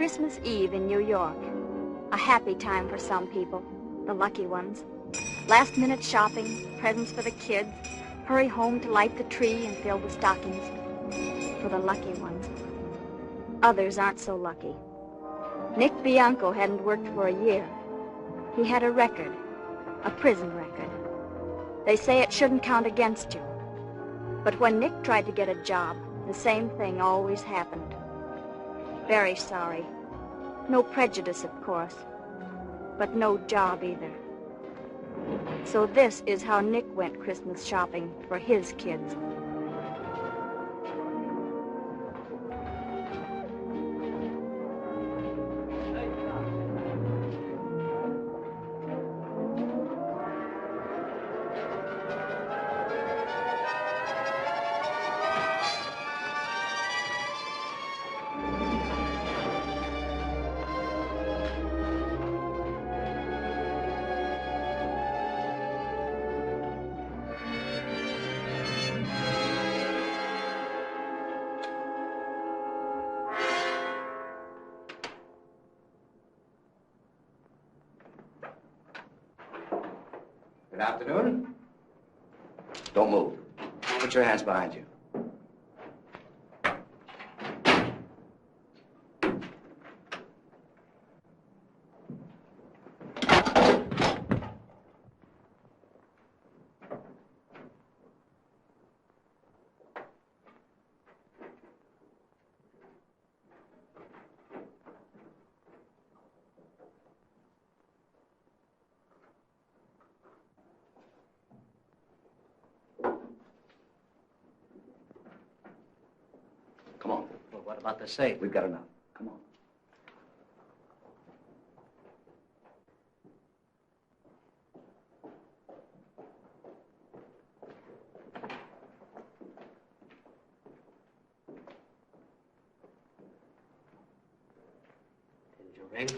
Christmas Eve in New York. A happy time for some people, the lucky ones. Last-minute shopping, presents for the kids, hurry home to light the tree and fill the stockings. For the lucky ones. Others aren't so lucky. Nick Bianco hadn't worked for a year. He had a record, a prison record. They say it shouldn't count against you. But when Nick tried to get a job, the same thing always happened. Very sorry. No prejudice, of course, but no job either. So this is how Nick went Christmas shopping for his kids. Good afternoon. Don't move. Put your hands behind you. Come on. Well, what about the safe? We've got enough. Come on. Did you ring?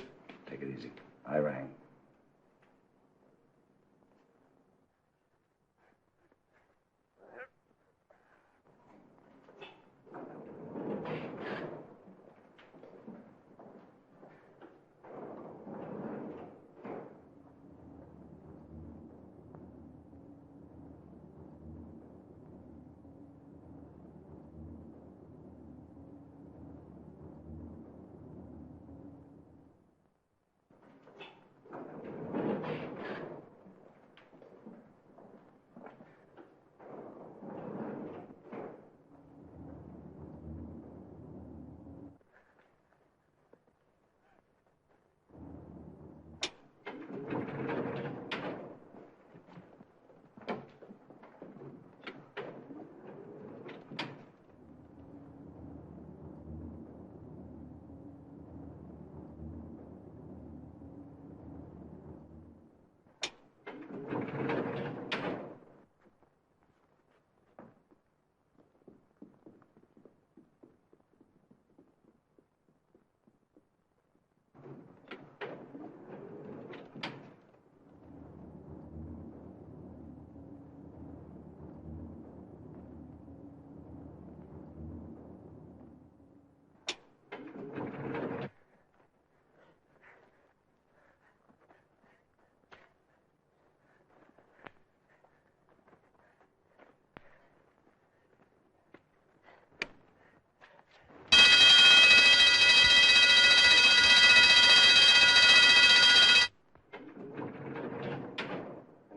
Take it easy. I rang.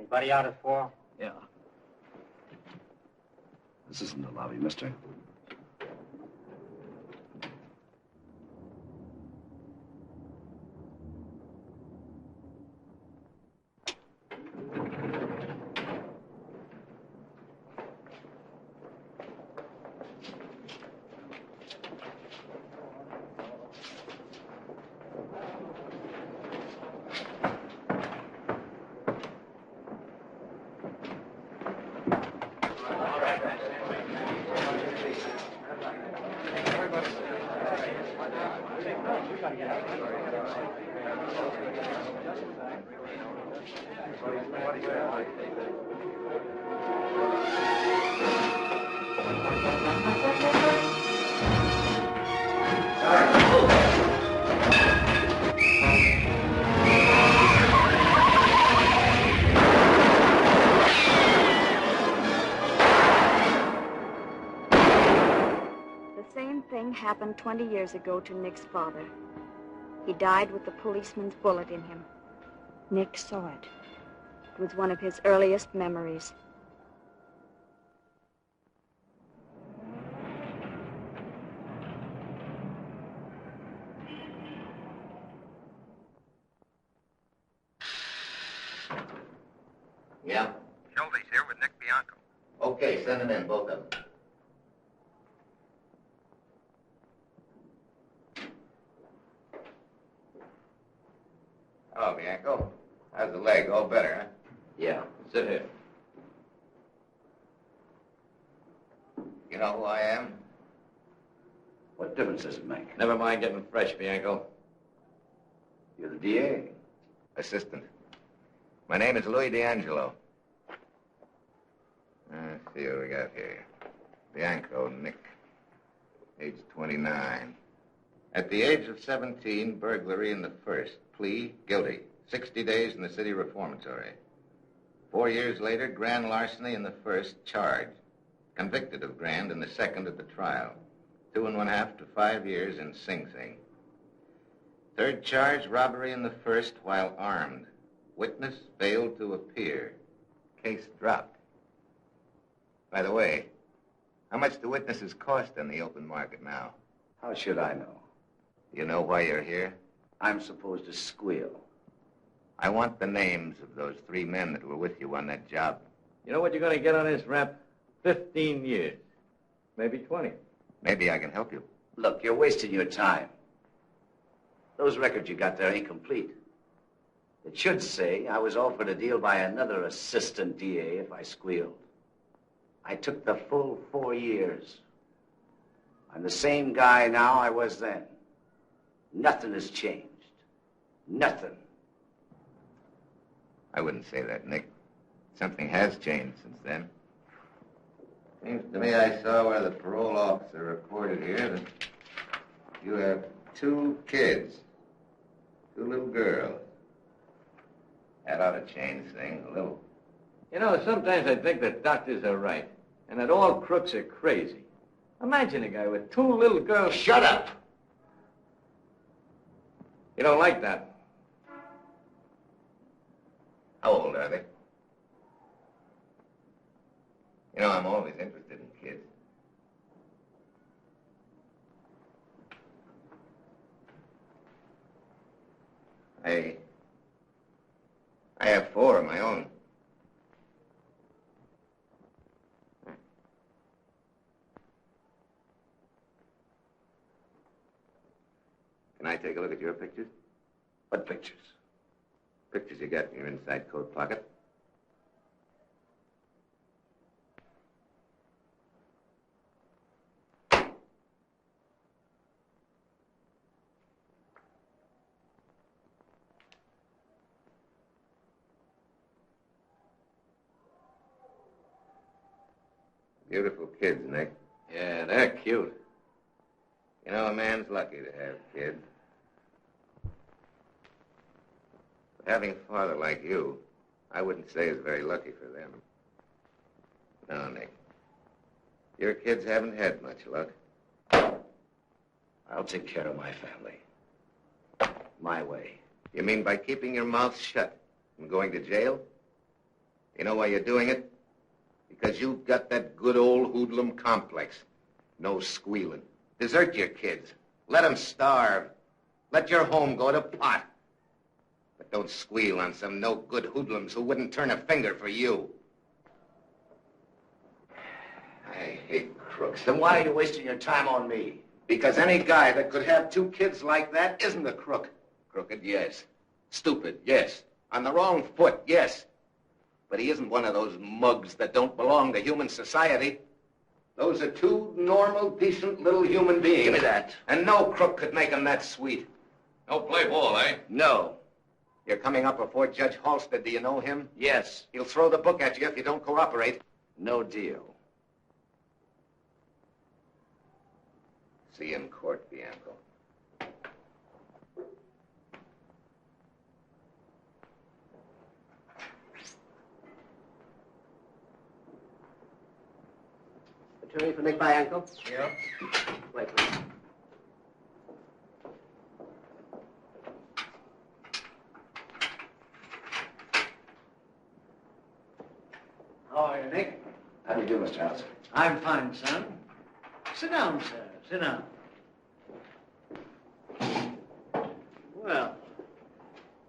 Anybody out at 4? Yeah. This isn't the lobby, mister. thing happened 20 years ago to Nick's father. He died with the policeman's bullet in him. Nick saw it. It was one of his earliest memories. Yeah? Shelby's here with Nick Bianco. Okay, send them in, both of them. Hello, Bianco. How's the leg? All better, huh? Yeah. Sit here. You know who I am? What difference does it make? Never mind getting fresh, Bianco. You're the DA. Assistant. My name is Louis D'Angelo. Let's see what we got here. Bianco, Nick. Age 29. At the age of 17, burglary in the first. Plea, guilty. 60 days in the city reformatory. 4 years later, grand larceny in the first, charged. Convicted of grand in the second at the trial. 2.5 to 5 years in Sing Sing. Third charge, robbery in the first while armed. Witness failed to appear. Case dropped. By the way, how much do witnesses cost in the open market now? How should I know? Do you know why you're here? I'm supposed to squeal. I want the names of those 3 men that were with you on that job. You know what you're going to get on this rap? 15 years. Maybe 20. Maybe I can help you. Look, you're wasting your time. Those records you got there ain't complete. It should say I was offered a deal by another assistant DA if I squealed. I took the full 4 years. I'm the same guy now I was then. Nothing has changed. Nothing. I wouldn't say that, Nick. Something has changed since then. Seems to me I saw where the parole officer reported here that you have 2 kids. 2 little girls. That ought to change things a little. You know, sometimes I think that doctors are right, and that all crooks are crazy. Imagine a guy with 2 little girls. Shut up! You don't like that? How old are they? You know, I'm always interested in kids. I have 4 of my own. Can I take a look at your pictures? What pictures? Pictures you got in your inside coat pocket. Beautiful kids, Nick. Yeah, they're cute. You know, a man's lucky to have kids. But having a father like you, I wouldn't say is very lucky for them. No, Nick. Your kids haven't had much luck. I'll take care of my family. My way. You mean by keeping your mouth shut and going to jail? You know why you're doing it? Because you've got that good old hoodlum complex. No squealing. Desert your kids. Let them starve. Let your home go to pot. But don't squeal on some no-good hoodlums who wouldn't turn a finger for you. I hate crooks. Then why are you wasting your time on me? Because any guy that could have 2 kids like that isn't a crook. Crooked, yes. Stupid, yes. On the wrong foot, yes. But he isn't one of those mugs that don't belong to human society. Those are 2 normal, decent little human beings. Give me that. And no crook could make them that sweet. No play ball, eh? No. You're coming up before Judge Halstead. Do you know him? Yes. He'll throw the book at you if you don't cooperate. No deal. See you in court, Bianco. Attorney for Nick Bianco? Yeah. Wait, please. How are you, Nick? How do you do, Mr. House? I'm fine, son. Sit down, sir. Sit down. Well,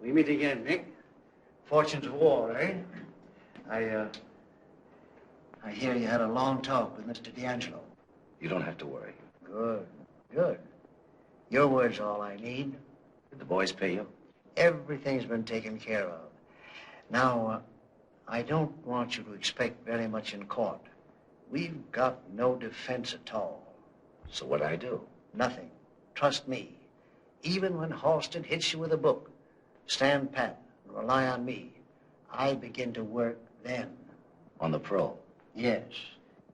we meet again, Nick. Fortunes of war, eh? I hear you had a long talk with Mr. D'Angelo. You don't have to worry. Good, good. Your word's all I need. Did the boys pay you? Everything's been taken care of. Now, I don't want you to expect very much in court. We've got no defense at all. So what'd I do? Nothing. Trust me. Even when Halsted hits you with a book, stand pat and rely on me. I begin to work then. On the pro? Yes.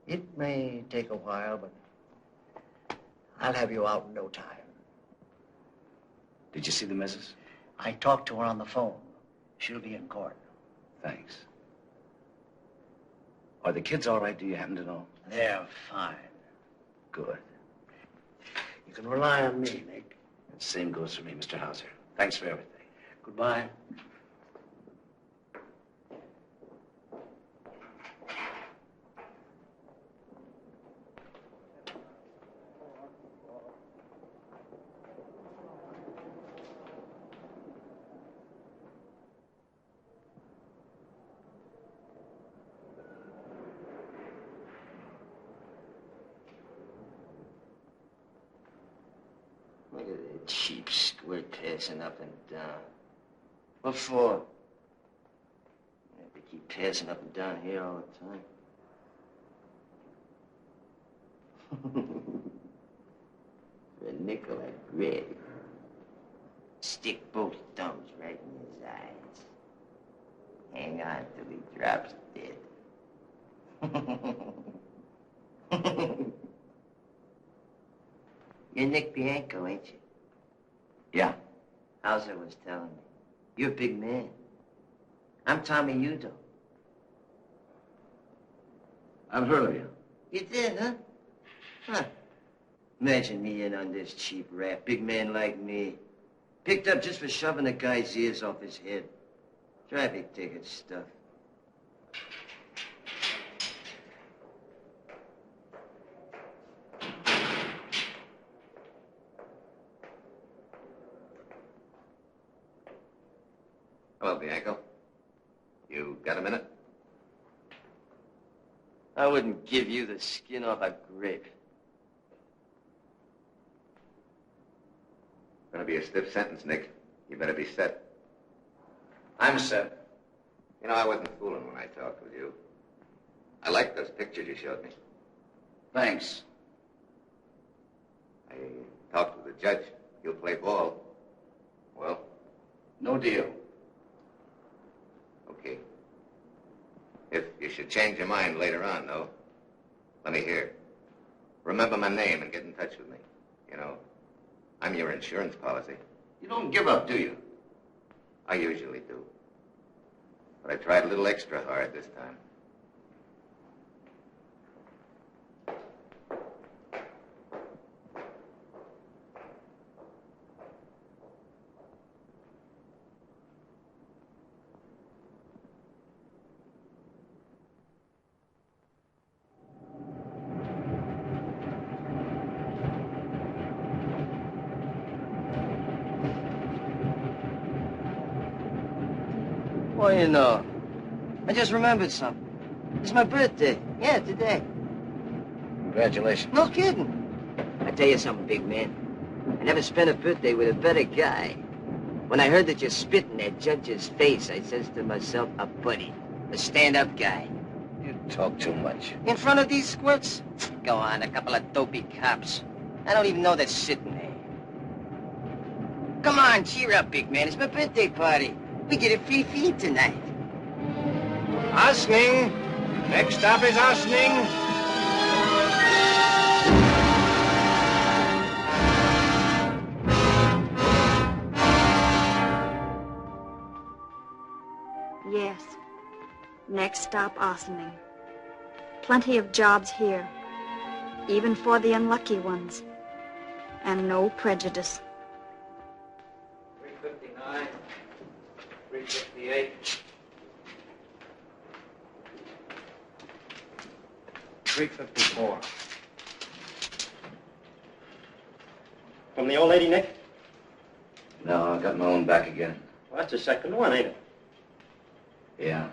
It may take a while, but I'll have you out in no time. Did you see the missus? I talked to her on the phone. She'll be in court. Thanks. Are the kids all right, do you happen to know? They're fine. Good. You can rely on me, Nick. And same goes for me, Mr. Hauser. Thanks for everything. Goodbye. Look at that cheap squirt passing up and down. What for? I have to keep passing up and down here all the time. For a nickel at Greg. Stick both thumbs right in his eyes. Hang on till he drops dead. You're Nick Bianco, ain't you? Yeah. Hauser was telling me. You're a big man. I'm Tommy Udo. I've heard of you. You did, huh? Huh. Imagine me in on this cheap rap. Big man like me. Picked up just for shoving a guy's ears off his head. Traffic ticket stuff. Hello, Bianco. You got a minute? I wouldn't give you the skin off a grape. Gonna be a stiff sentence, Nick. You better be set. I'm set. You know, I wasn't fooling when I talked with you. I liked those pictures you showed me. Thanks. I talked with the judge. He'll play ball. Well? No deal. Okay. If you should change your mind later on, though, let me hear. Remember my name and get in touch with me. You know, I'm your insurance policy. You don't give up, do you? I usually do. But I tried a little extra hard this time. Well, you know, I just remembered something. It's my birthday. Yeah, today. Congratulations. No kidding. I tell you something, big man. I never spent a birthday with a better guy. When I heard that you spit in that judge's face, I says to myself, a buddy, a stand-up guy. You talk too much. In front of these squirts? Go on, a couple of dopey cops. I don't even know they're sitting there. Come on, cheer up, big man. It's my birthday party. We get a free feed tonight. Asning. Next stop is Asning. Yes. Next stop, Ossining. Plenty of jobs here. even for the unlucky ones, and no prejudice. 359, 358. 354. From the old lady, Nick? No, I got my own back again. Well, that's the second one, ain't it? Yeah.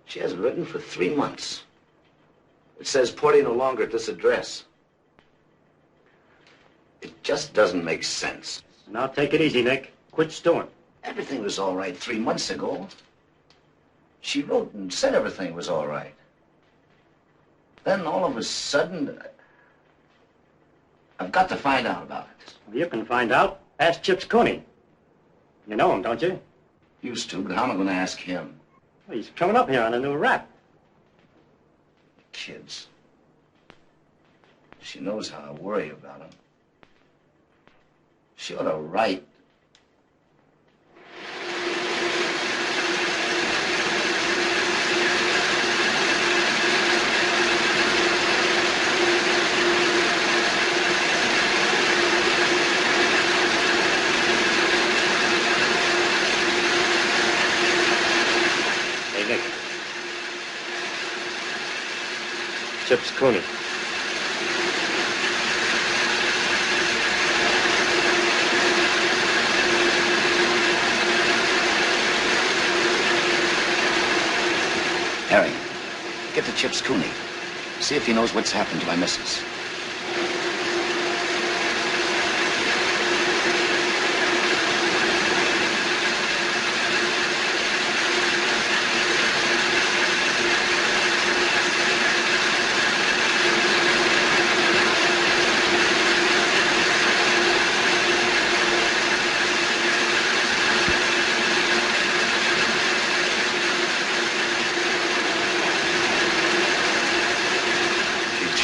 She hasn't written for 3 months. It says party no longer at this address. It just doesn't make sense. Now take it easy, Nick. Quit stewing. Everything was all right 3 months ago. She wrote and said everything was all right. Then all of a sudden, I've got to find out about it. Well, you can find out. Ask Chips Cooney. You know him, don't you? Used to, but how am I going to ask him? Well, he's coming up here on a new rap. Kids. She knows how I worry about them. She ought to write. Hey, Nick. Chips Cooney. Harry, get to Chips Cooney. See if he knows what's happened to my missus.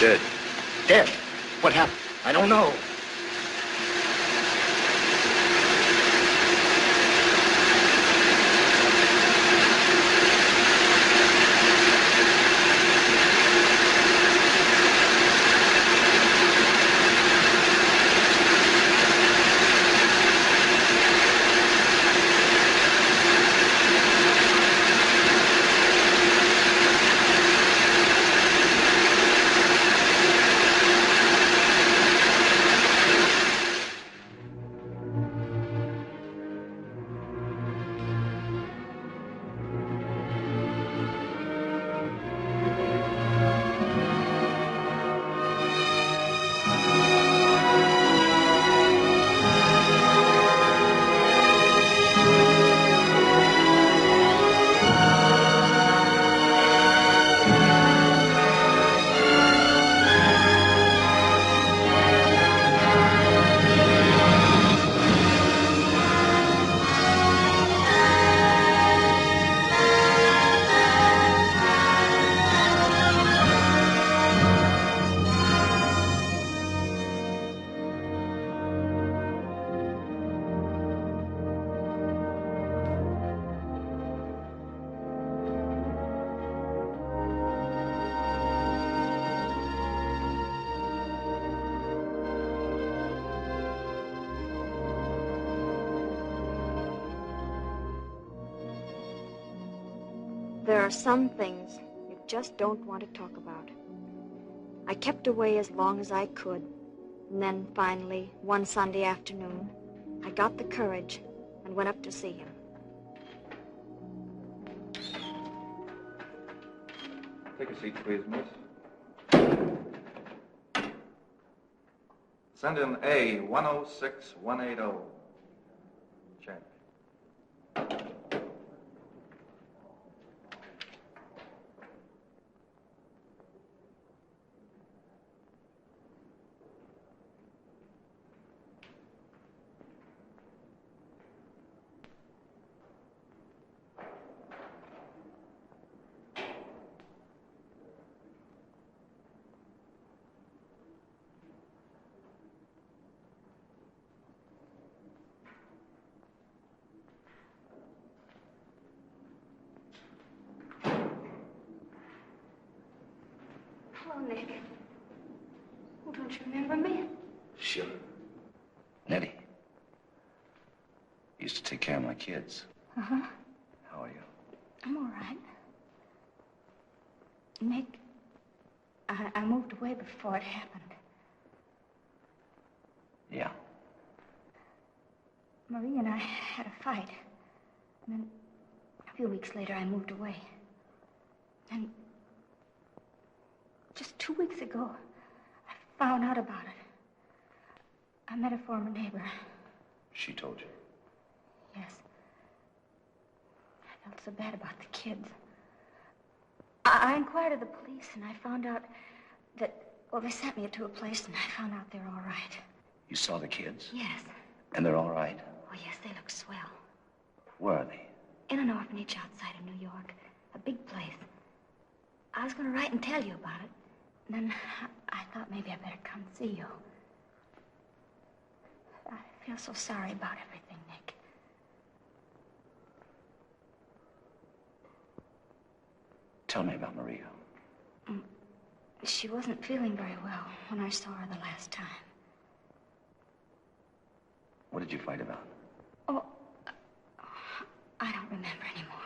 Dead. Dead? What happened? I don't know. There are some things you just don't want to talk about. I kept away as long as I could, and then finally, one Sunday afternoon, I got the courage and went up to see him. Take a seat, please, miss. Send in A106180. Check. Hello, Nick. Don't you remember me? Sure. Nettie. Used to take care of my kids. Uh-huh. How are you? I'm all right. Nick, I moved away before it happened. Yeah. Marie and I had a fight. And then a few weeks later, I moved away. And just 2 weeks ago, I found out about it. I met a former neighbor. She told you? Yes. I felt so bad about the kids. I inquired of the police, and I found out that, well, they sent me to a place, and I found out they're all right. You saw the kids? Yes. And they're all right? Oh, yes, they look swell. Where are they? In an orphanage outside of New York. A big place. I was going to write and tell you about it. And then I thought maybe I better come see you. I feel so sorry about everything, Nick. Tell me about Maria. She wasn't feeling very well when I saw her the last time. What did you fight about? Oh, I don't remember anymore.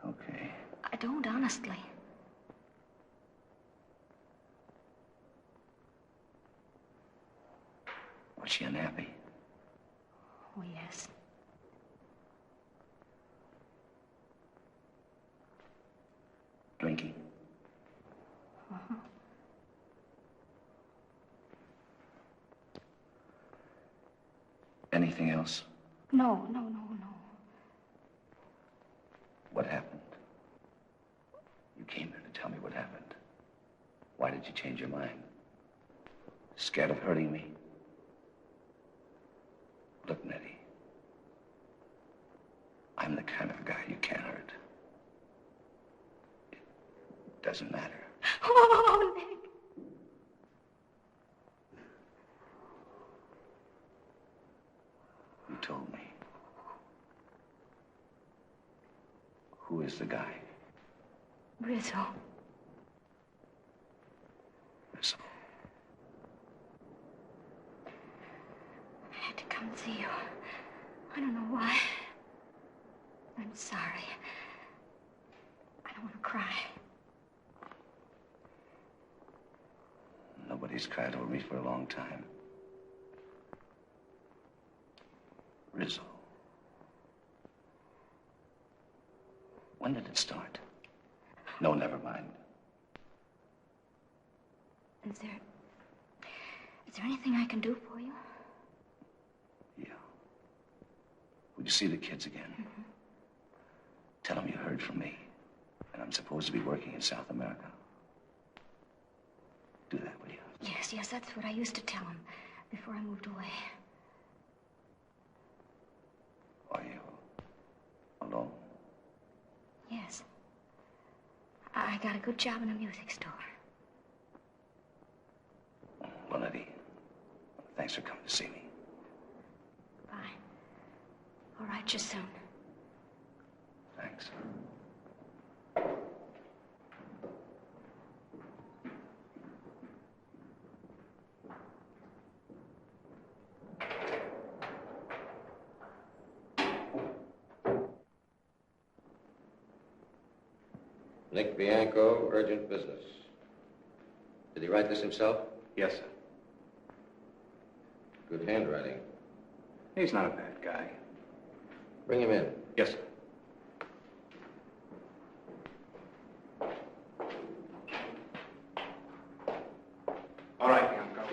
Okay. I don't, honestly. Was she unhappy? Oh, yes. Drinking? Uh-huh. Anything else? No. What happened? You came here to tell me what happened. Why did you change your mind? Scared of hurting me? Look, Nettie. I'm the kind of guy you can't hurt. It doesn't matter. Oh, Nick. You told me. Who is the guy? Rizzo. Rizzo. I had to come see you. I don't know why. I'm sorry. I don't want to cry. Nobody's cried over me for a long time. Rizzo. When did it start? No, never mind. Is there anything I can do for you? Yeah. Would you see the kids again? Mm-hmm. Tell them you heard from me. And I'm supposed to be working in South America. Do that, will you? Yes, that's what I used to tell him before I moved away. Are you alone? Yes. I got a good job in a music store. Well, Eddie, thanks for coming to see me. Bye. I'll write you soon. Thanks. Nick Bianco, urgent business. Did he write this himself? Yes, sir. Good handwriting. He's not a bad guy. Bring him in. Yes, sir. All right, Bianco.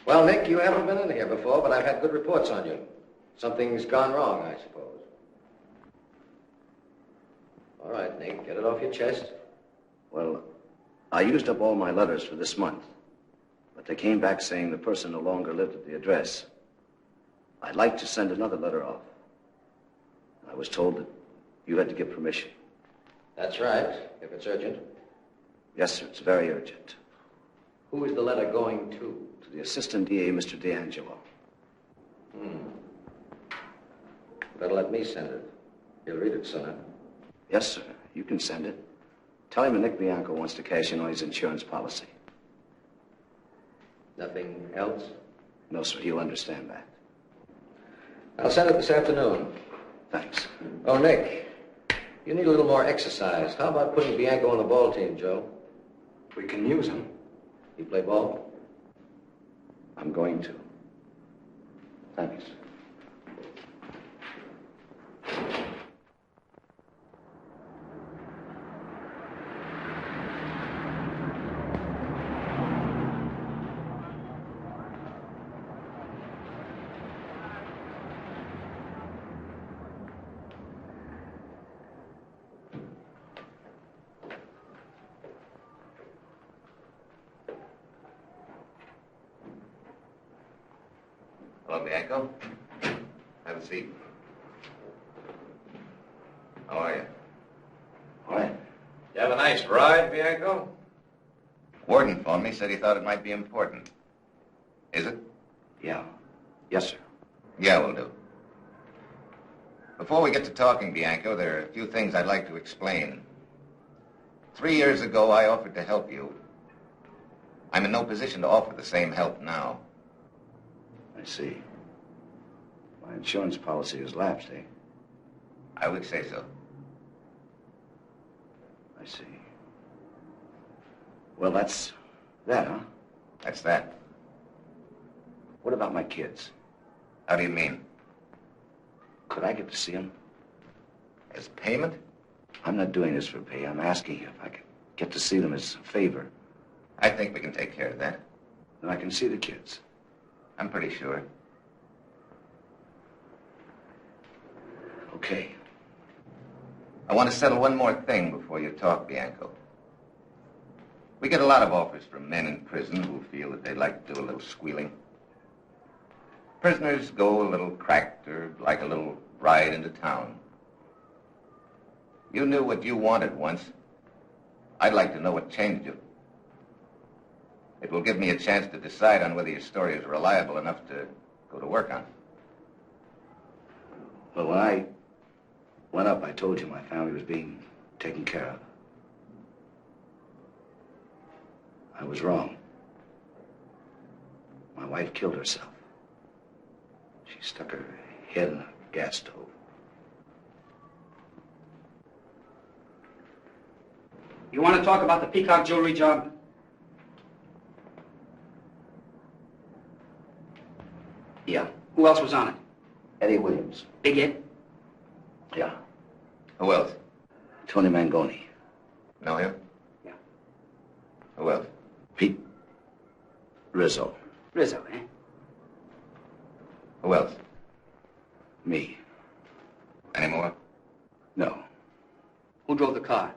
Well, Nick, you haven't been in here before, but I've had good reports on you. Something's gone wrong, I suppose. All right, Nick, get it off your chest. Well, I used up all my letters for this month, but they came back saying the person no longer lived at the address. I'd like to send another letter off. I was told that you had to give permission. That's right, if it's urgent. Yes, sir. It's very urgent. Who is the letter going to? To the Assistant DA, Mr. D'Angelo. Better let me send it. He'll read it sooner. Yes, sir. You can send it. Tell him that Nick Bianco wants to cash in on his insurance policy. Nothing else? No, sir. He'll understand that. I'll send it this afternoon. Thanks. Oh, Nick, you need a little more exercise. How about putting Bianco on the ball team, Joe? We can use him. You play ball? I'm going to. Thanks. Hello, Bianco. Have a seat. How are you? All right. You have a nice ride, Bianco? Warden phoned me, said he thought it might be important. Is it? Yeah. Yes, sir. Yeah, will do. Before we get to talking, Bianco, there are a few things I'd like to explain. 3 years ago, I offered to help you. I'm in no position to offer the same help now. I see. My insurance policy has lapsed, eh? I would say so. I see. Well, that's that, huh? That's that. What about my kids? How do you mean? Could I get to see them? As payment? I'm not doing this for pay. I'm asking you if I could get to see them as a favor. I think we can take care of that. Then I can see the kids. I'm pretty sure. Okay. I want to settle one more thing before you talk, Bianco. We get a lot of offers from men in prison who feel that they'd like to do a little squealing. Prisoners go a little cracked or like a little ride into town. You knew what you wanted once. I'd like to know what changed you. It will give me a chance to decide on whether your story is reliable enough to go to work on. Well, when I went up, I told you my family was being taken care of. I was wrong. My wife killed herself. She stuck her head in a gas stove. You want to talk about the peacock jewelry job? Yeah. Who else was on it? Eddie Williams. Big Ed? Yeah. Who else? Tony Mangoni. Know him? Yeah. Who else? Pete Rizzo. Rizzo, eh? Who else? Me. Any more? No. Who drove the car?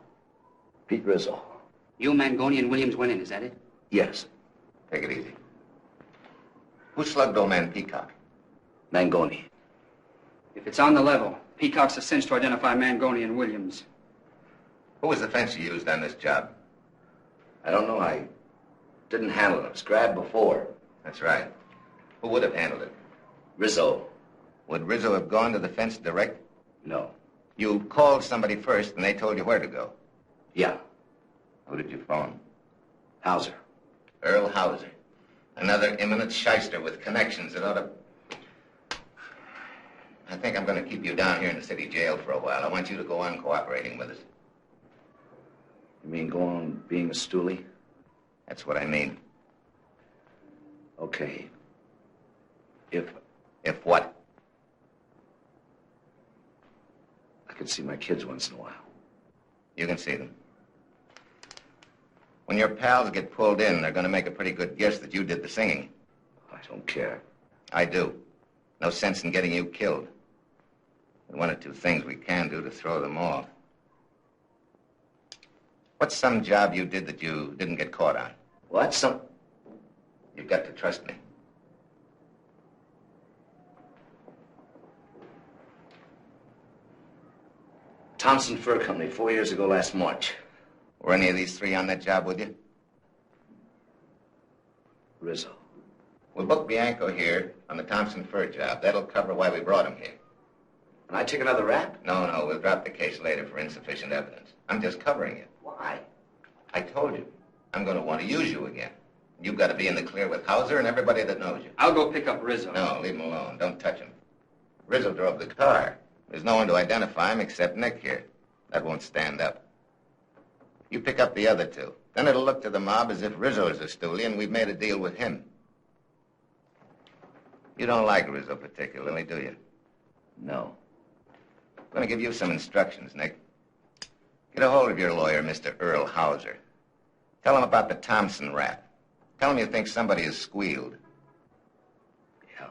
Pete Rizzo. You, Mangoni, and Williams went in, is that it? Yes. Take it easy. Who slugged old man Peacock? Mangoni. If it's on the level, Peacock's a cinch to identify Mangoni and Williams. Who was the fence you used on this job? I don't know. I didn't handle it. It was grabbed before. That's right. Who would have handled it? Rizzo. Would Rizzo have gone to the fence direct? No. You called somebody first and they told you where to go. Yeah. Who did you phone? Hauser. Earl Hauser. Another imminent shyster with connections that ought to... I think I'm going to keep you down here in the city jail for a while. I want you to go on cooperating with us. You mean go on being a stoolie? That's what I mean. Okay. If what? I could see my kids once in a while. You can see them. When your pals get pulled in, they're going to make a pretty good guess that you did the singing. I don't care. I do. No sense in getting you killed. There are one or two things we can do to throw them off. What's some job you did that you didn't get caught on? What? You've got to trust me. Thompson Fur Company, 4 years ago last March. Were any of these three on that job with you? Rizzo. We'll book Bianco here on the Thompson Fur job. That'll cover why we brought him here. And I take another rap? No, we'll drop the case later for insufficient evidence. I'm just covering it. Why? I told you, I'm going to want to use you again. You've got to be in the clear with Hauser and everybody that knows you. I'll go pick up Rizzo. No, leave him alone. Don't touch him. Rizzo drove the car. There's no one to identify him except Nick here. That won't stand up. You pick up the other two. Then it'll look to the mob as if Rizzo is a stoolie and we've made a deal with him. You don't like Rizzo particularly, do you? No. I'm going to give you some instructions, Nick. Get a hold of your lawyer, Mr. Earl Hauser. Tell him about the Thompson rap. Tell him you think somebody has squealed. Yeah.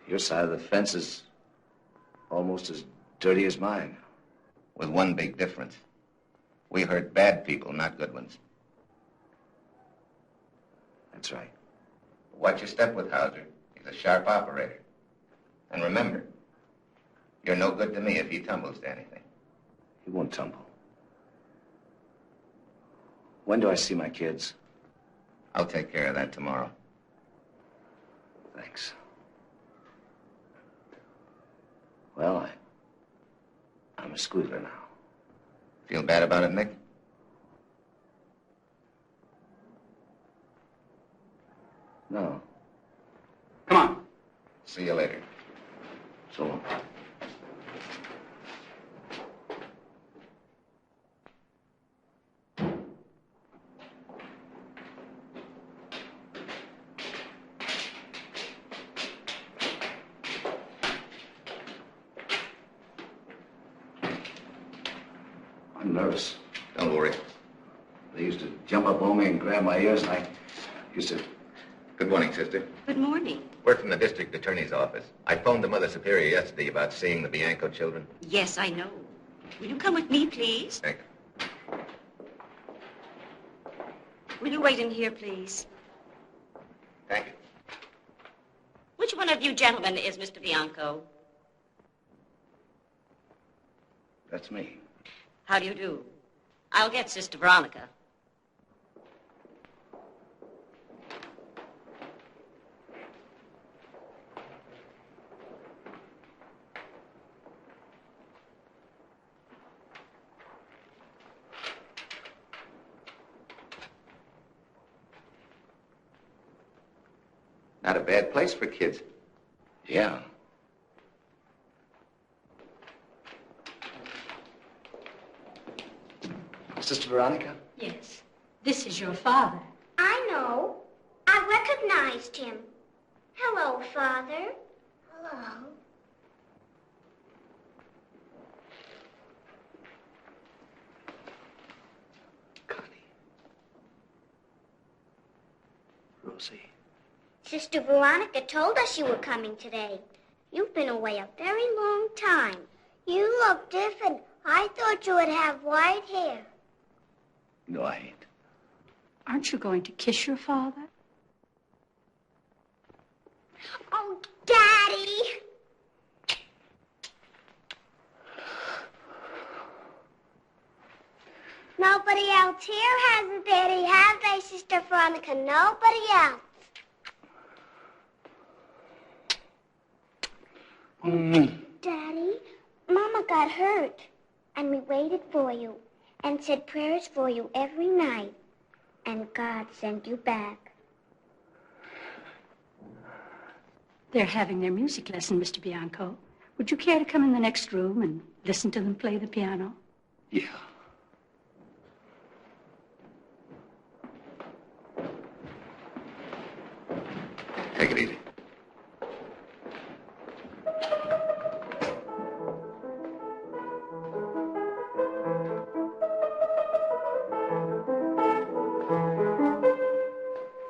Your side of the fence is almost as dirty as mine. With one big difference. We hurt bad people, not good ones. That's right. Watch your step with Hauser. He's a sharp operator. And remember, you're no good to me if he tumbles to anything. He won't tumble. When do I see my kids? I'll take care of that tomorrow. Thanks. Well, I'm a squealer now. Feel bad about it, Nick? No. Come on. See you later. So long. I'm nervous. Don't worry. They used to jump up on me and grab my ears, and I used to... Good morning, sister. Good morning. We're from the district attorney's office. I phoned the Mother Superior yesterday about seeing the Bianco children. Yes, I know. Will you come with me, please? Nick. Will you wait in here, please? Thank you. Which one of you gentlemen is Mr. Bianco? That's me. How do you do? I'll get Sister Veronica. Not a bad place for kids. Yeah. Sister Veronica? Yes. This is your father. I know. I recognized him. Hello, Father. Hello. Connie. Rosie. Sister Veronica told us you were coming today. You've been away a very long time. You look different. I thought you would have white hair. No, I ain't. Aren't you going to kiss your father? Oh, Daddy! Nobody else here has a daddy, have they, Sister Veronica? Nobody else. Daddy, Mama got hurt, and we waited for you and said prayers for you every night, and God sent you back. They're having their music lesson, Mr. Bianco. Would you care to come in the next room and listen to them play the piano? Yeah. Take it easy.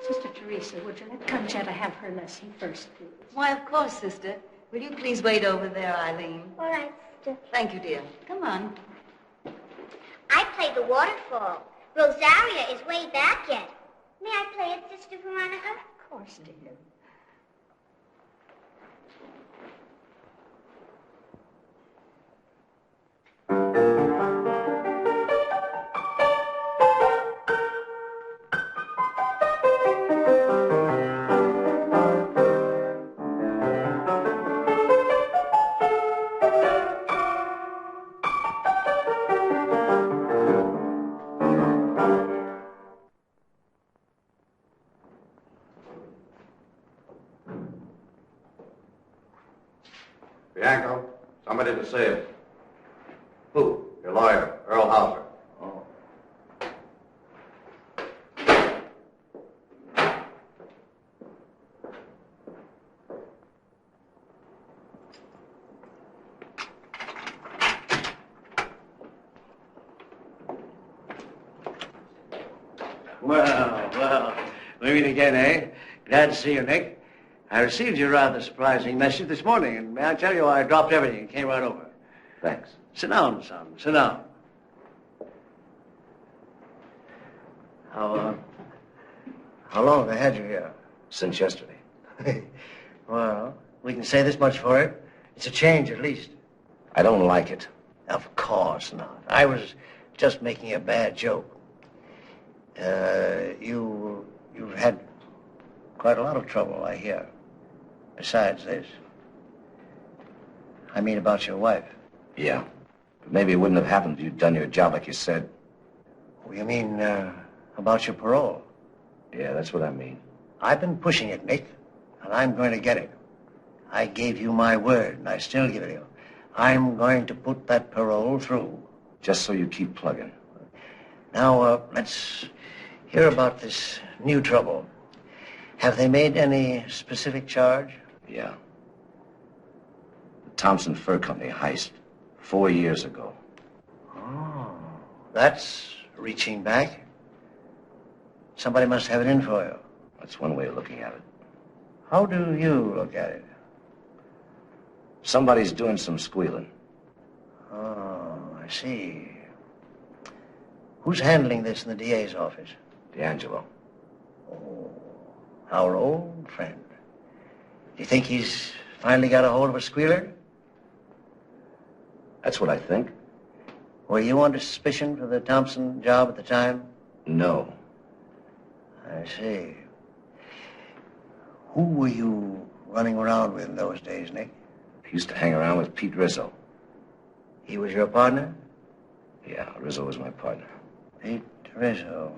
Sister Teresa, would you let Conchetta have her lesson first, please? Why, of course, sister. Will you please wait over there, Eileen? All right, Sister. Thank you, dear. Come on. I played the waterfall. Rosaria is way back yet. May I play it, Sister Veronica? Of course, dear. Bianco, somebody to see him. Who? Your lawyer, Earl Hauser. Oh. Well, we meet again, eh? Glad to see you, Nick. I received your rather surprising message this morning, and may I tell you, I dropped everything and came right over. Thanks. Sit down, son. Sit down. How long have they had you here? Since yesterday. Well, we can say this much for it. It's a change, at least. I don't like it. Of course not. I was just making a bad joke. You've had quite a lot of trouble, I hear. Besides this. I mean about your wife. Yeah. But maybe it wouldn't have happened if you'd done your job like you said. Oh, you mean about your parole? Yeah, that's what I mean. I've been pushing it, Nick, and I'm going to get it. I gave you my word, and I still give it you. I'm going to put that parole through. Just so you keep plugging. Now, let's hear about this new trouble. Have they made any specific charge? Yeah. The Thompson Fur Company heist 4 years ago. Oh, that's reaching back. Somebody must have it in for you. That's one way of looking at it. How do you look at it? Somebody's doing some squealing. Oh, I see. Who's handling this in the DA's office? D'Angelo. Oh, our old friend. Do you think he's finally got a hold of a squealer? That's what I think. Were you under suspicion for the Thompson job at the time? No. I see. Who were you running around with in those days, Nick? I used to hang around with Pete Rizzo. He was your partner? Yeah, Rizzo was my partner. Pete Rizzo.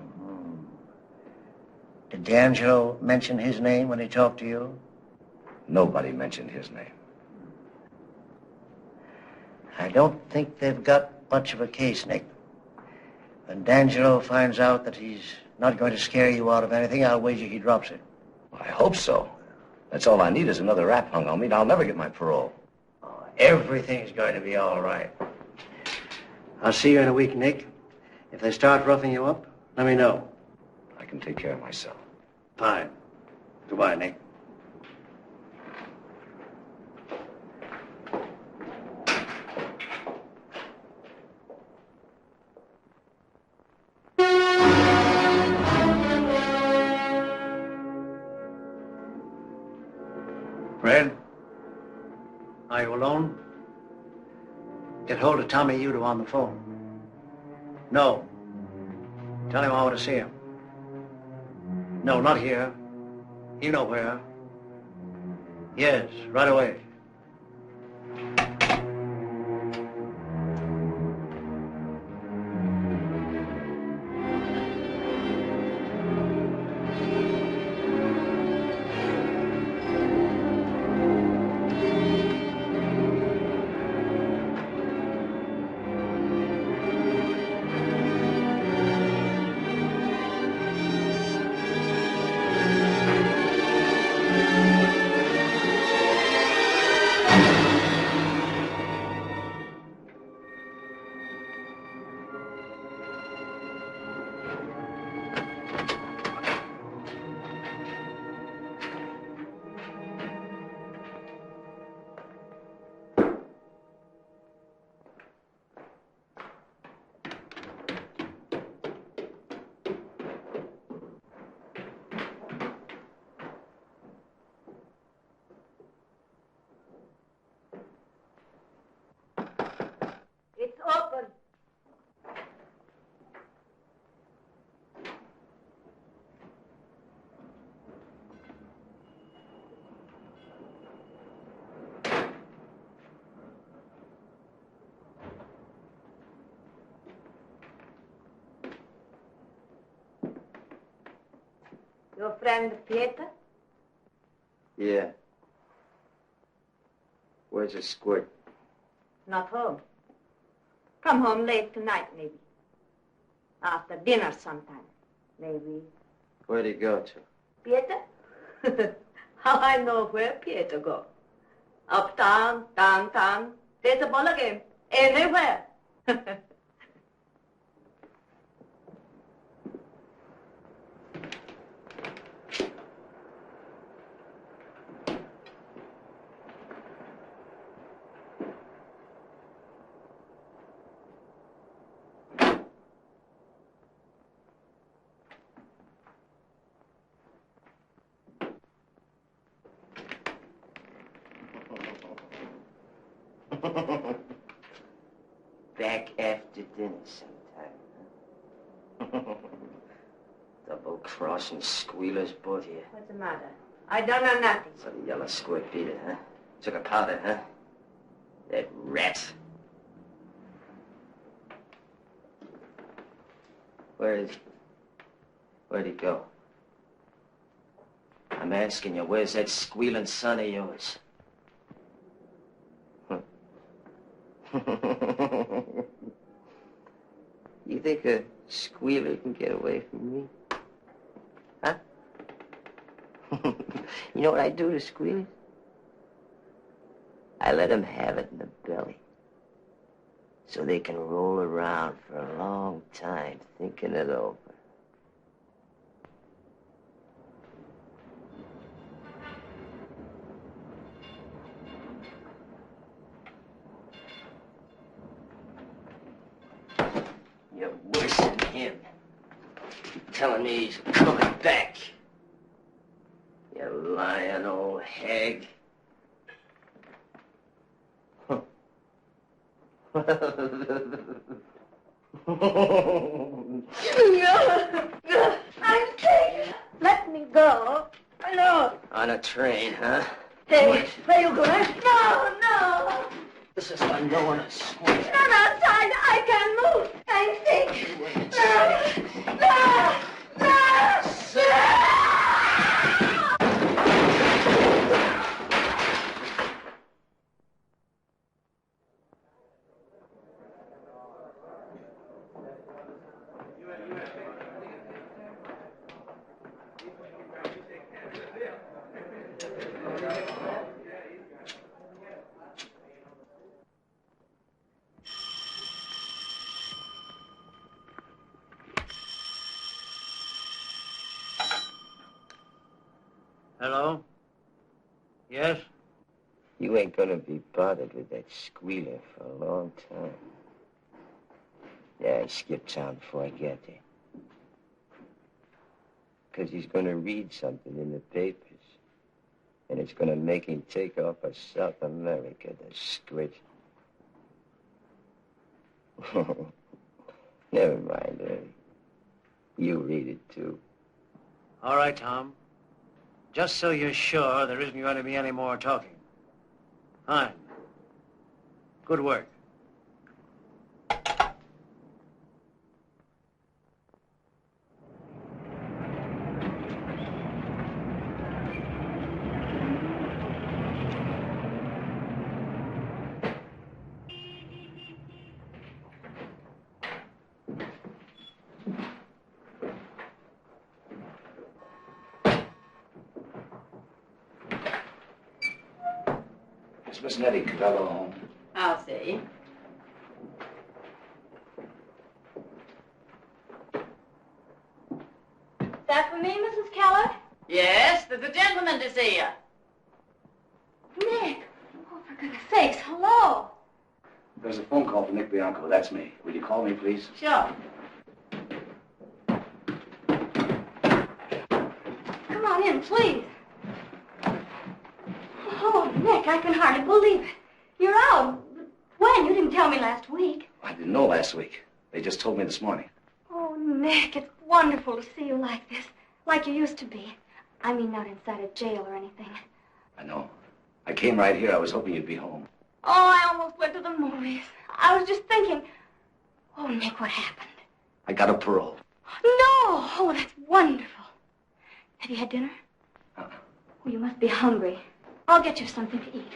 Did D'Angelo mention his name when he talked to you? Nobody mentioned his name. I don't think they've got much of a case, Nick. When D'Angelo finds out that he's not going to scare you out of anything, I'll wager he drops it. I hope so. That's all I need is another rap hung on me, and I'll never get my parole. Oh, everything's going to be all right. I'll see you in a week, Nick. If they start roughing you up, let me know. I can take care of myself. Fine. Goodbye, Nick. Fred? Are you alone? Get hold of Tommy Udo on the phone. No. Tell him I want to see him. No, not here. You know where. Yes, right away. Open. Your friend Pieter? Yeah. Where's the squirt? Not home. Come home late tonight, maybe. After dinner sometime, maybe. Where'd he go to? Pieter? How I know where Pieter go? Uptown, downtown, there's a ball game. Anywhere. Back after dinner sometime, huh? Double-crossing squealers, both of you. What's the matter? I don't know nothing. So the yellow squirt beat it, huh? Took a powder, huh? That rat. Where'd he go? I'm asking you, where's that squealing son of yours? You think a squealer can get away from me? Huh? You know what I do to squealers? I let them have it in the belly. So they can roll around for a long time thinking it over. You're worse than him. You're telling me he's coming back. You lying old hag. I'm sick. Let me go. No. On a train, huh? Hey, where you going? No. This is for no one to squeal. Not outside. I can't move. I'm sick. No. Hello? Yes? You ain't gonna be bothered with that squealer for a long time. Yeah, I skipped town before I get there. 'Cause he's gonna read something in the papers. And it's gonna make him take off for South America, the squid. Never mind, Ernie. You read it, too. All right, Tom. Just so you're sure there isn't going to be any more talking. Fine. Good work. Is Miss Nettie Cabello home? I'll see. Is that for me, Mrs. Keller? Yes, there's a gentleman to see you. Nick. Oh, for goodness sakes, hello. There's a phone call from Nick Bianco. That's me. Will you call me, please? Sure. Come on in, please. Oh, Nick, I can hardly believe it. You're out. When? You didn't tell me last week. I didn't know last week. They just told me this morning. Oh, Nick, it's wonderful to see you like this. Like you used to be. I mean, not inside a jail or anything. I know. I came right here. I was hoping you'd be home. Oh, I almost went to the movies. I was just thinking. Oh, Nick, what happened? I got a parole. No! Oh, that's wonderful. Have you had dinner? Uh-uh. Oh, you must be hungry. I'll get you something to eat.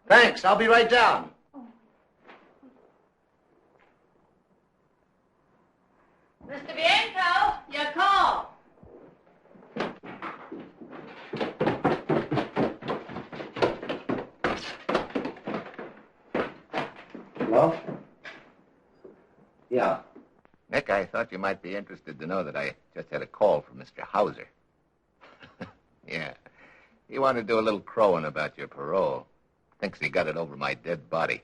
Thanks. I'll be right down. Mr. Bianco, your call. Hello? Yeah. Nick, I thought you might be interested to know that I just had a call from Mr. Hauser. Yeah. He wanted to do a little crowing about your parole. Thinks he got it over my dead body.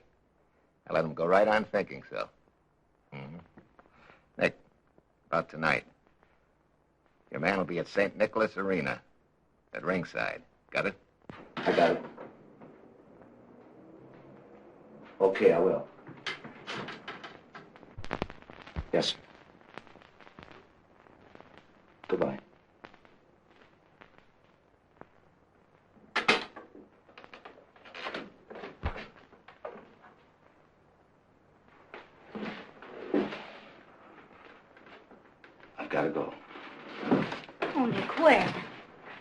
I let him go right on thinking so. Mm-hmm. Nick, about tonight. Your man will be at St. Nicholas Arena at ringside. Got it? I got it. Okay, I will. Yes, sir. Goodbye. I've got to go. Oh, Nick, where?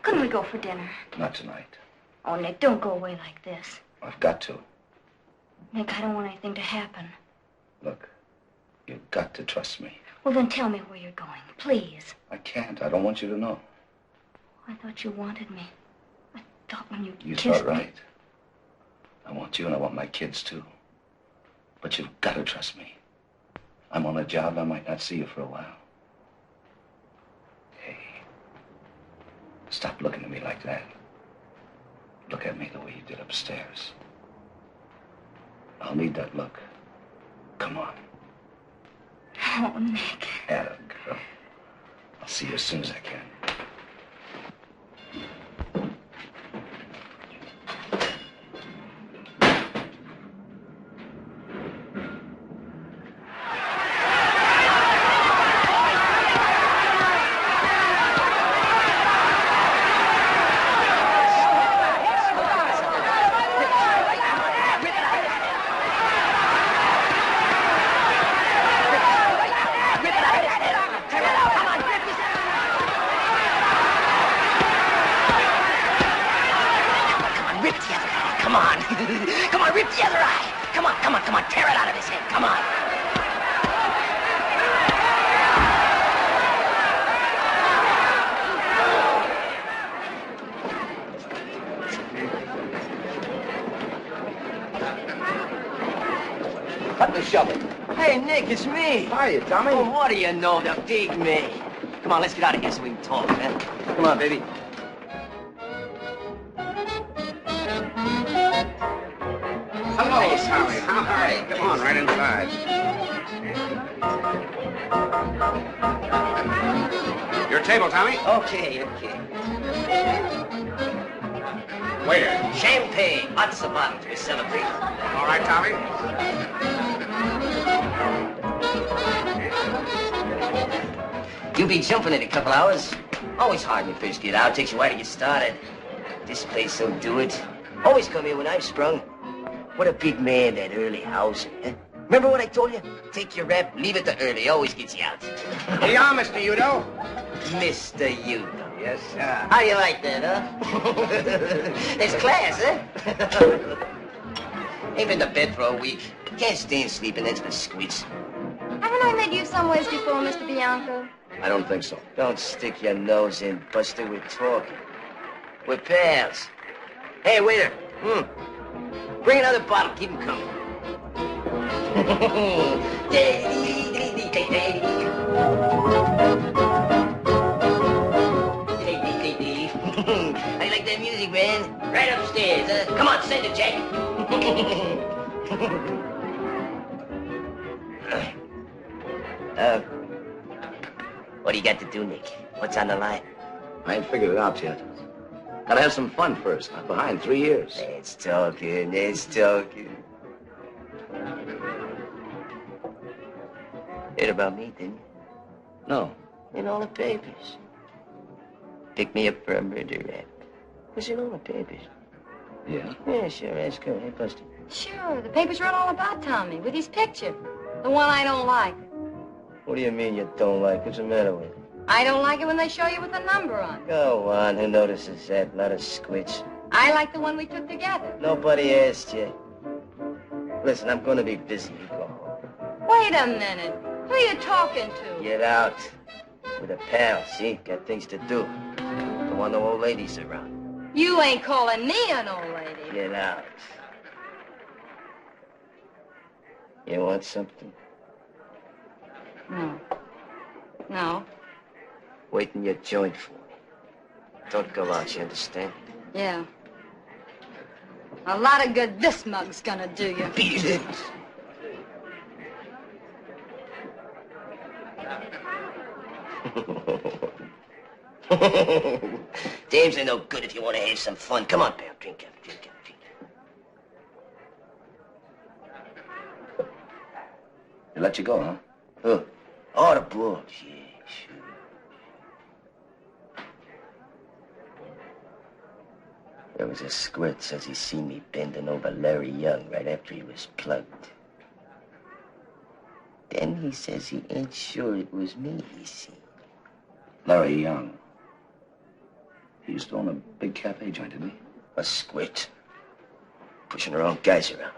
Couldn't we go for dinner? Not tonight. Oh, Nick, don't go away like this. I've got to. Nick, I don't want anything to happen. Look, you've got to trust me. Well, then tell me where you're going, please. I can't. I don't want you to know. I thought you wanted me. I thought when you You kissed thought right. I want you and I want my kids too. But you've got to trust me. I'm on a job and I might not see you for a while. Hey, stop looking at me like that. Look at me the way you did upstairs. I'll need that look. Come on. Oh, Nick. Atta girl. I'll see you as soon as I can. Hey, Nick, it's me. Hiya, Tommy. Oh, what do you know, the big me? Come on, let's get out of here so we can talk, man. Come on, baby. Hello, Tommy. How are you? Come on, right inside. Your table, Tommy. Okay. Waiter. Champagne. Lots of bottles. We're celebrating. All right, Tommy. You'll be jumping in a couple hours. Always hard when you first get out. Takes you a while to get started. This place will do it. Always come here when I've sprung. What a big man, that early house. Eh? Remember what I told you? Take your rep, leave it to early. Always gets you out. Here you are, Mr. Udo. Mr. Udo. Yes, sir. How you like that, huh? There's class, huh? Ain't been to bed for a week. Can't stand sleeping, that's the squeaks. Haven't I met you somewheres before, Mr. Bianco? I don't think so. Don't stick your nose in, Buster. We're talking. We're pals. Hey, waiter. Bring another bottle. Keep him coming. How you like that music, man? Right upstairs, huh? Come on, send it, Jack. What do you got to do, Nick? What's on the line? I ain't figured it out yet. Gotta have some fun first. I'm behind 3 years. Let's talking. Heard about me, didn't you? No. In all the papers. Pick me up for a murder rap. Was in all the papers. Yeah? Yeah, sure, that's cool. Hey, Buster. Sure, the papers wrote all about Tommy with his picture. The one I don't like. What do you mean you don't like? What's the matter with it? I don't like it when they show you with a number on. Go on. Who notices that? A lot of squits. I like the one we took together. Nobody asked you. Listen, I'm gonna be busy. You go home. Wait a minute. Who are you talking to? Get out. With a pal, see? Got things to do. Don't want no old ladies around. You ain't calling me an old lady. Get out. You want something? No. No. Wait in your joint for me. Don't go out, you understand? Yeah. A lot of good this mug's gonna do you. Beat it. Dames are no good if you want to have some fun. Come on, pal. Drink up, drink up, drink up. They let you go, huh? Huh? Oh, the bulls. Yeah, sure. There was a squirt says he seen me bending over Larry Young right after he was plugged. Then he says he ain't sure it was me he seen. Larry Young. He used to own a big cafe joint, didn't he? A squint. Pushing her own guys around.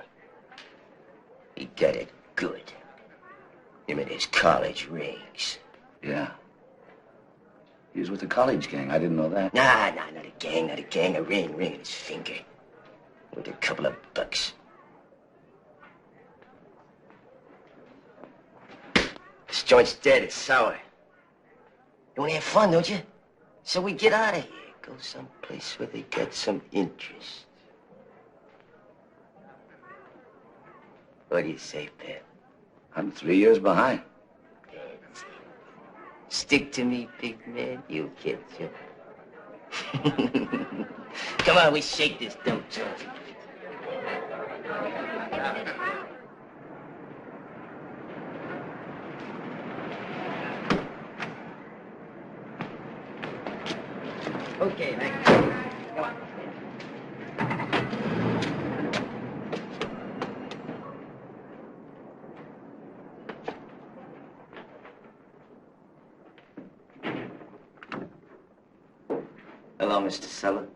He got it good. Him and his college rings. Yeah. He was with the college gang. I didn't know that. Nah, not a gang, not a gang. A ring in his finger. With a couple of bucks. This joint's dead. It's sour. You want to have fun, don't you? So we get out of here. Go someplace where they got some interest. What do you say, pal? I'm 3 years behind. That's it. Stick to me, big man. You'll get you. Come on, we shake this dumb joint. Okay, man. Come on. Hello, Mr. Suller.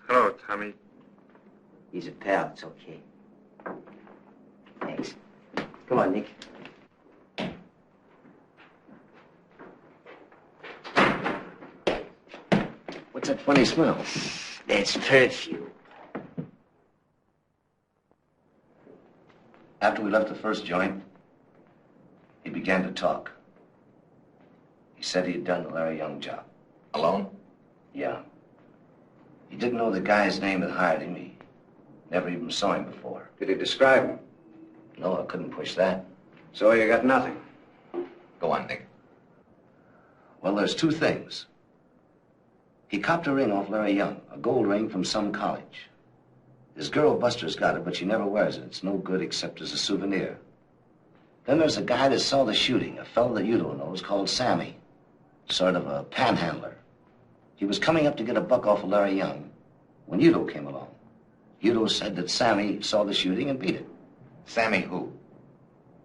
Hello, Tommy. He's a pal. It's okay. Thanks. Come on, Nick. What's that funny smell? That's perfume. After we left the first joint, he began to talk. He said he had done the Larry Young job. Alone? Yeah. He didn't know the guy's name that hired him. He never even saw him before. Did he describe him? No, I couldn't push that. So you got nothing? Go on, Nick. Well, there's two things. He copped a ring off Larry Young, a gold ring from some college. His girl Buster's got it, but she never wears it. It's no good except as a souvenir. Then there's a guy that saw the shooting, a fellow that you don't know, is called Sammy. Sort of a panhandler. He was coming up to get a buck off of Larry Young when Udo came along. Udo said that Sammy saw the shooting and beat it. Sammy who?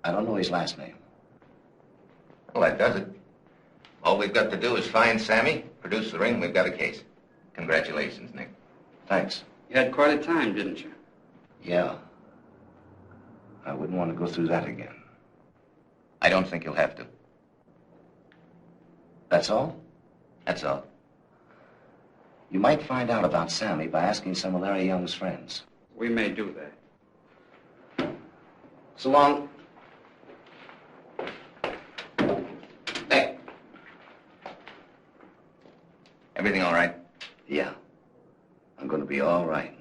I don't know his last name. Well, that does it. All we've got to do is find Sammy, produce the ring, we've got a case. Congratulations, Nick. Thanks. You had quite a time, didn't you? Yeah. I wouldn't want to go through that again. I don't think you'll have to. That's all? That's all. You might find out about Sammy by asking some of Larry Young's friends. We may do that. So long. Hey. Everything all right? Yeah. I'm going to be all right.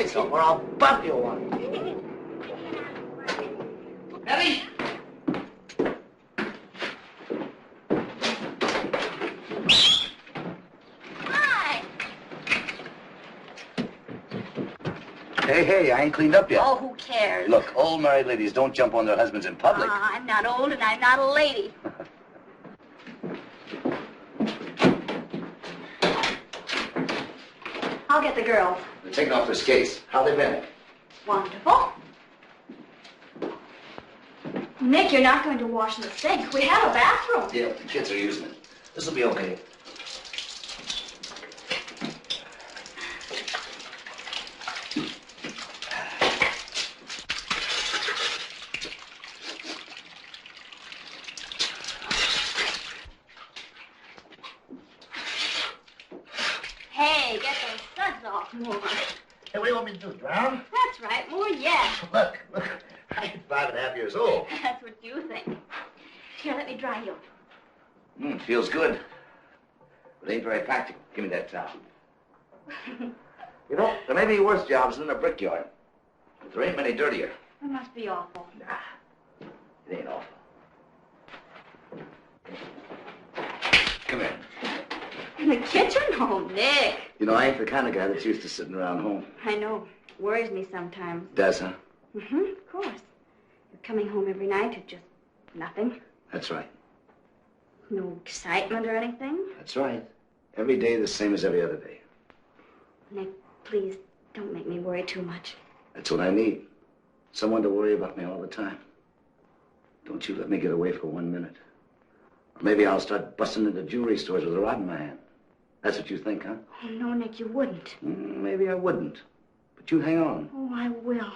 say so, or I'll bump you one. Ready? Hi. Hey, I ain't cleaned up yet. Oh, who cares? Look, old married ladies don't jump on their husbands in public. I'm not old and I'm not a lady. I'll get the girls. They're taking off their skates. How they been? Wonderful. Nick, you're not going to wash in the sink. We have a bathroom. Yeah, the kids are using it. This'll be okay. Hey, get those suds off more. Hey, what do you want me to do, drown? That's right, more yet. Look, I ain't 5.5 years old. That's what you think. Here, let me dry you. Feels good. But ain't very practical. Give me that towel. You know, there may be worse jobs than a brickyard. But there ain't many dirtier. It must be awful. Nah, it ain't awful. Come here. In the kitchen? Oh, Nick. You know, I ain't the kind of guy that's used to sitting around home. I know. Worries me sometimes. Does, huh? Of course. You're coming home every night to just nothing. That's right. No excitement or anything. That's right. Every day the same as every other day. Nick, please, don't make me worry too much. That's what I need. Someone to worry about me all the time. Don't you let me get away for 1 minute. Or maybe I'll start busting into jewelry stores with a rod in my hand. That's what you think, huh? Oh, no, Nick, you wouldn't. Maybe I wouldn't. But you hang on. Oh, I will.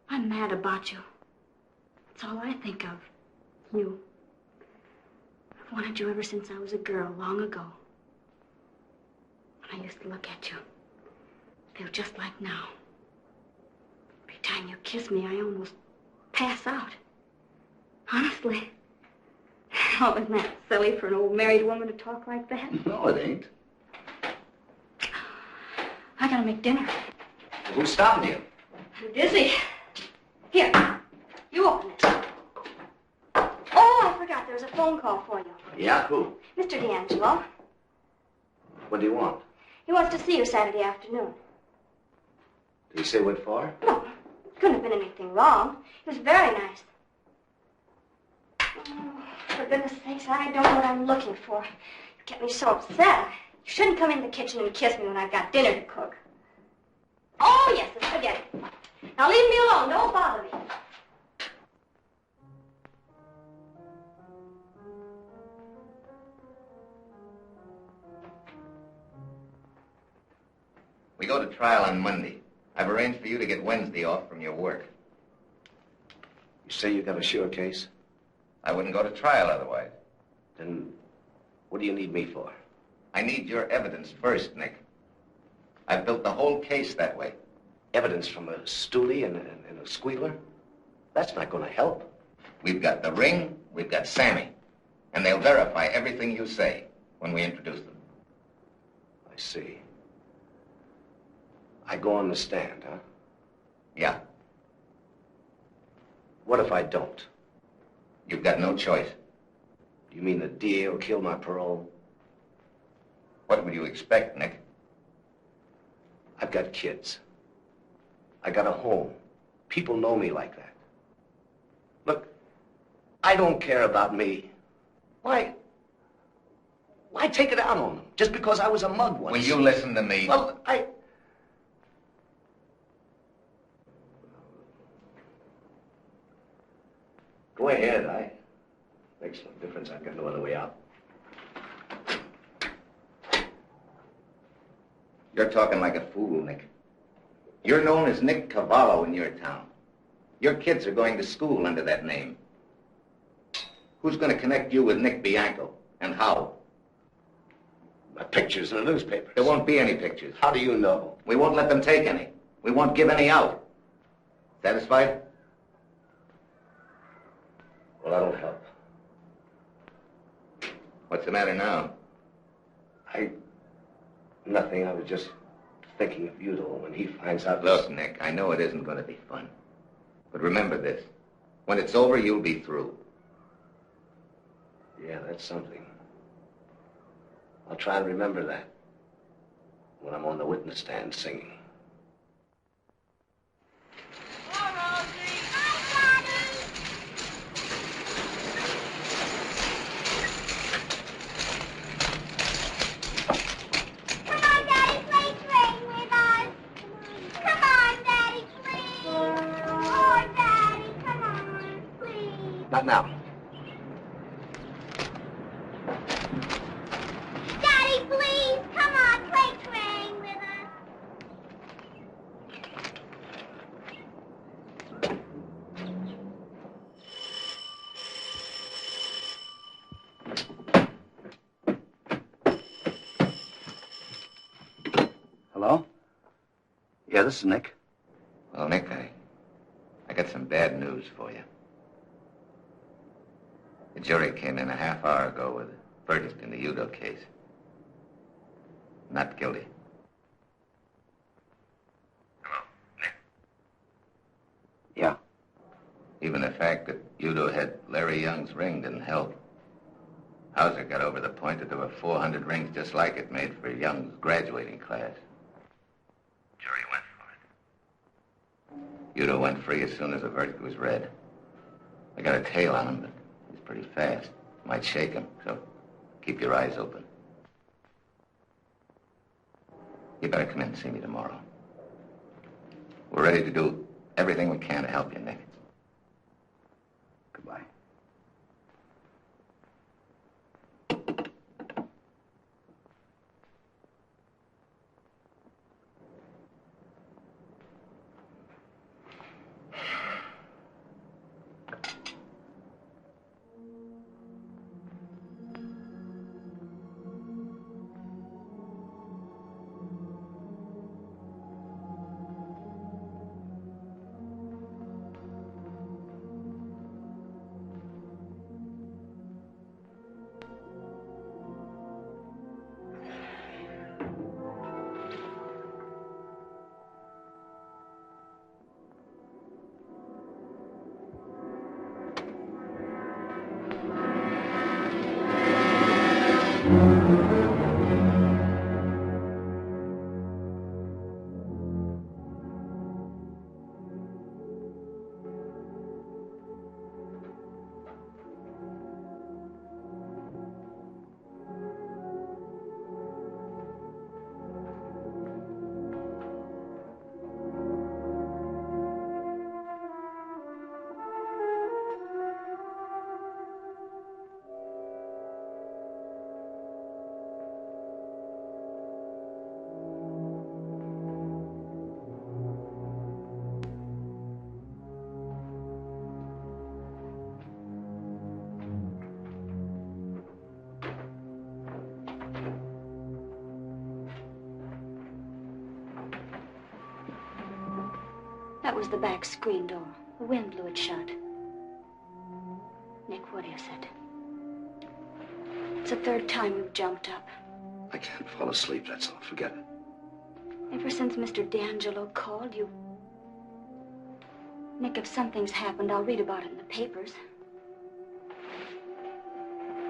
I'm mad about you. That's all I think of. You. I've wanted you ever since I was a girl, long ago. When I used to look at you, feel just like now. Every time you kiss me, I almost pass out. Honestly. Oh, isn't that silly for an old married woman to talk like that? No, it ain't. I gotta make dinner. Who's stopping you? I'm busy. Here, you open it. Oh, I forgot. There's a phone call for you. Yeah, who? Mr. D'Angelo. What do you want? He wants to see you Saturday afternoon. Did he say what for? No, couldn't have been anything wrong. He was very nice. Oh, for goodness sakes, I don't know what I'm looking for. You get me so upset. You shouldn't come in the kitchen and kiss me when I've got dinner to cook. Oh, yes, the spaghetti. Now leave me alone. Don't bother me. We go to trial on Monday. I've arranged for you to get Wednesday off from your work. You say you got a sure case? I wouldn't go to trial otherwise. Then what do you need me for? I need your evidence first, Nick. I've built the whole case that way. Evidence from a stoolie and a squealer? That's not going to help. We've got the ring, we've got Sammy. And they'll verify everything you say when we introduce them. I see. I go on the stand, huh? Yeah. What if I don't? You've got no choice. You mean the DA will kill my parole? What would you expect, Nick? I've got kids. I got a home. People know me like that. Look, I don't care about me. Why take it out on them? Just because I was a mug once? Will you listen to me? Well, Go ahead, makes no difference. I've got no other way out. You're talking like a fool, Nick. You're known as Nick Cavallo in your town. Your kids are going to school under that name. Who's going to connect you with Nick Bianco, and how? My pictures in the newspapers. There won't be any pictures. How do you know? We won't let them take any. We won't give any out. Satisfied? Well, that'll help. What's the matter now? Nothing. I was just Speaking of Udo, when he finds out... Look, Nick, I know it isn't going to be fun. But remember this. When it's over, you'll be through. Yeah, that's something. I'll try and remember that when I'm on the witness stand singing. Not now. Daddy, please, come on, play train with us. Hello? Yeah, this is Nick. Well, Nick, I got some bad news for you. The jury came in a half hour ago with a verdict in the Udo case. Not guilty. Hello, Nick? Yeah. Even the fact that Udo had Larry Young's ring didn't help. Hauser got over the point that there were 400 rings just like it made for Young's graduating class. Jury went for it. Udo went free as soon as the verdict was read. I got a tail on him, but he's pretty fast. Might shake him, so keep your eyes open. You better come in and see me tomorrow. We're ready to do everything we can to help you, Nick. Goodbye. That was the back screen door. The wind blew it shut. Nick, what is it? It's the third time you've jumped up. I can't fall asleep, that's all. Forget it. Ever since Mr. D'Angelo called you. Nick, if something's happened, I'll read about it in the papers.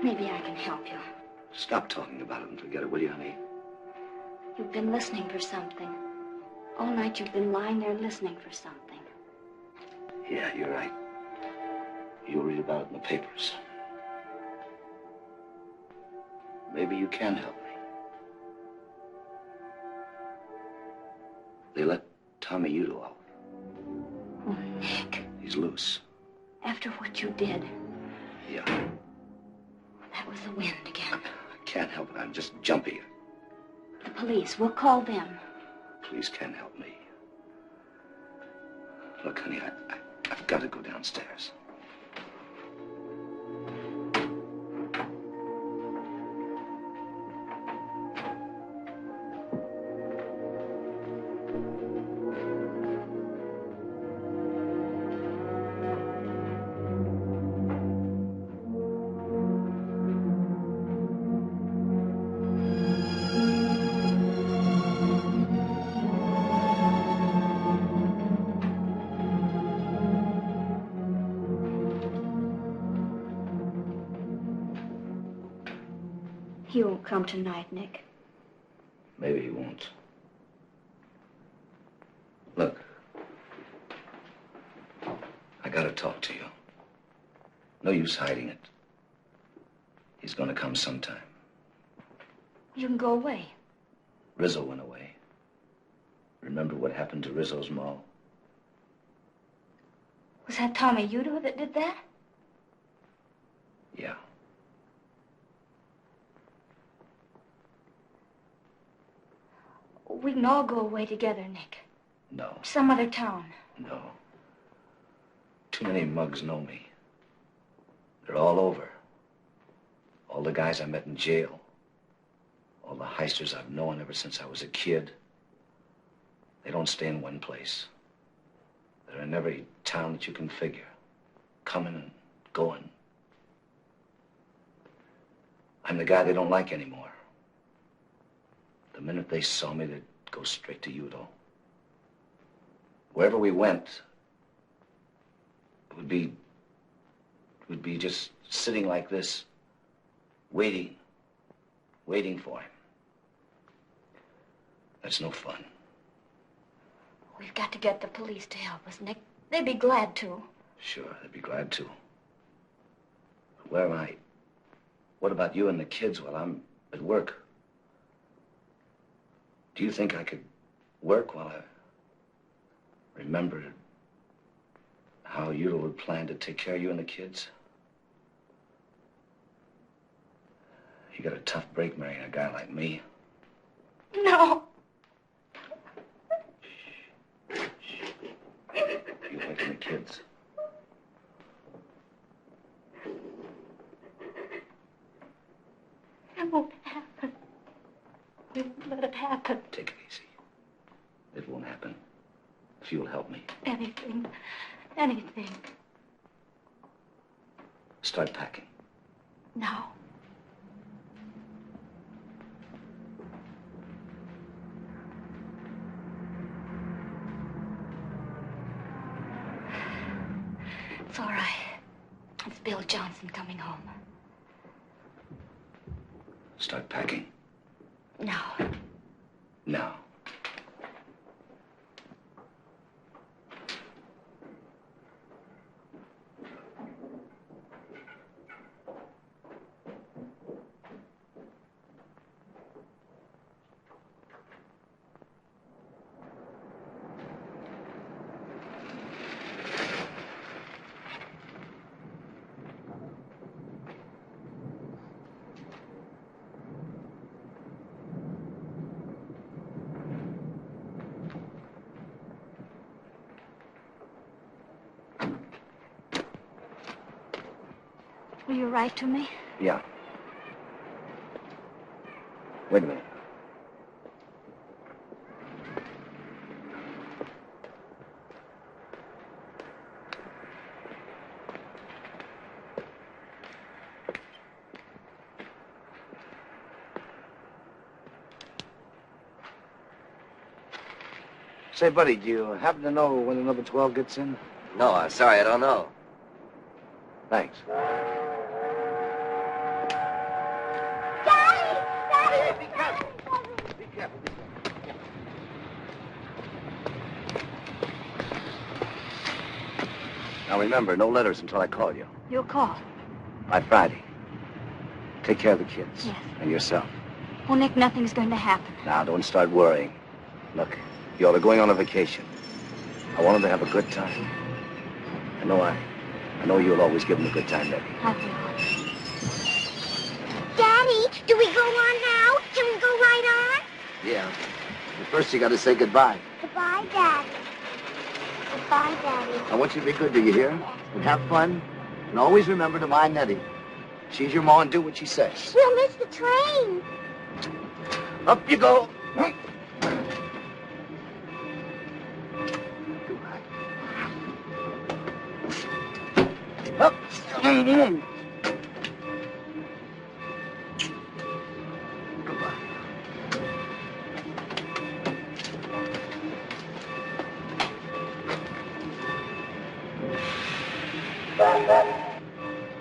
Maybe I can help you. Stop talking about it and forget it, will you, honey? You've been listening for something. All night you've been lying there listening for something. Yeah, you're right. You'll read about it in the papers. Maybe you can help me. They let Tommy Udo off. Oh, Nick. He's loose. After what you did. Yeah. That was the wind again. I can't help it. I'm just jumpy. The police. We'll call them. Police can help me. Look, honey, I've got to go downstairs. He won't come tonight, Nick. Maybe he won't. Look, I gotta talk to you. No use hiding it. He's gonna come sometime. You can go away. Rizzo went away. Remember what happened to Rizzo's ma? Was that Tommy Udo that did that? Yeah. We can all go away together, Nick. No. Some other town. No. Too many mugs know me. They're all over. All the guys I met in jail. All the heisters I've known ever since I was a kid. They don't stay in one place. They're in every town that you can figure. Coming and going. I'm the guy they don't like anymore. The minute they saw me, they'd go straight to Udo. Wherever we went, it would be just sitting like this, waiting for him. That's no fun. We've got to get the police to help us, Nick. They'd be glad to. Sure, they'd be glad to. But where am I? What about you and the kids while I'm at work? Do you think I could work while I remembered how Udo would plan to take care of you and the kids? You got a tough break marrying a guy like me. No. You waking the kids. It won't happen. We won't let it happen. Take it easy. It won't happen. If you'll help me. Anything. Start packing. Now. It's all right. It's Bill Johnson coming home. Start packing. Now. Now. Will you write to me? Yeah. Wait a minute. Say, buddy, do you happen to know when the number 12 gets in? No, I'm sorry, I don't know. Thanks. Daddy! Be careful. Be careful. Now remember, no letters until I call you. You'll call. By Friday. Take care of the kids. Yes. And yourself. Oh, Nick, nothing's going to happen. Now, don't start worrying. Look, you're going on a vacation. I want them to have a good time. I know you'll always give them a good time, Debbie. I will. Daddy, do we go on now? Can we go right on? Yeah. But first, you got to say goodbye. Goodbye, Daddy. Goodbye, Daddy. I want you to be good, do you hear? And have fun. And always remember to mind Nettie. She's your ma and do what she says. We'll miss the train. Up you go. Up.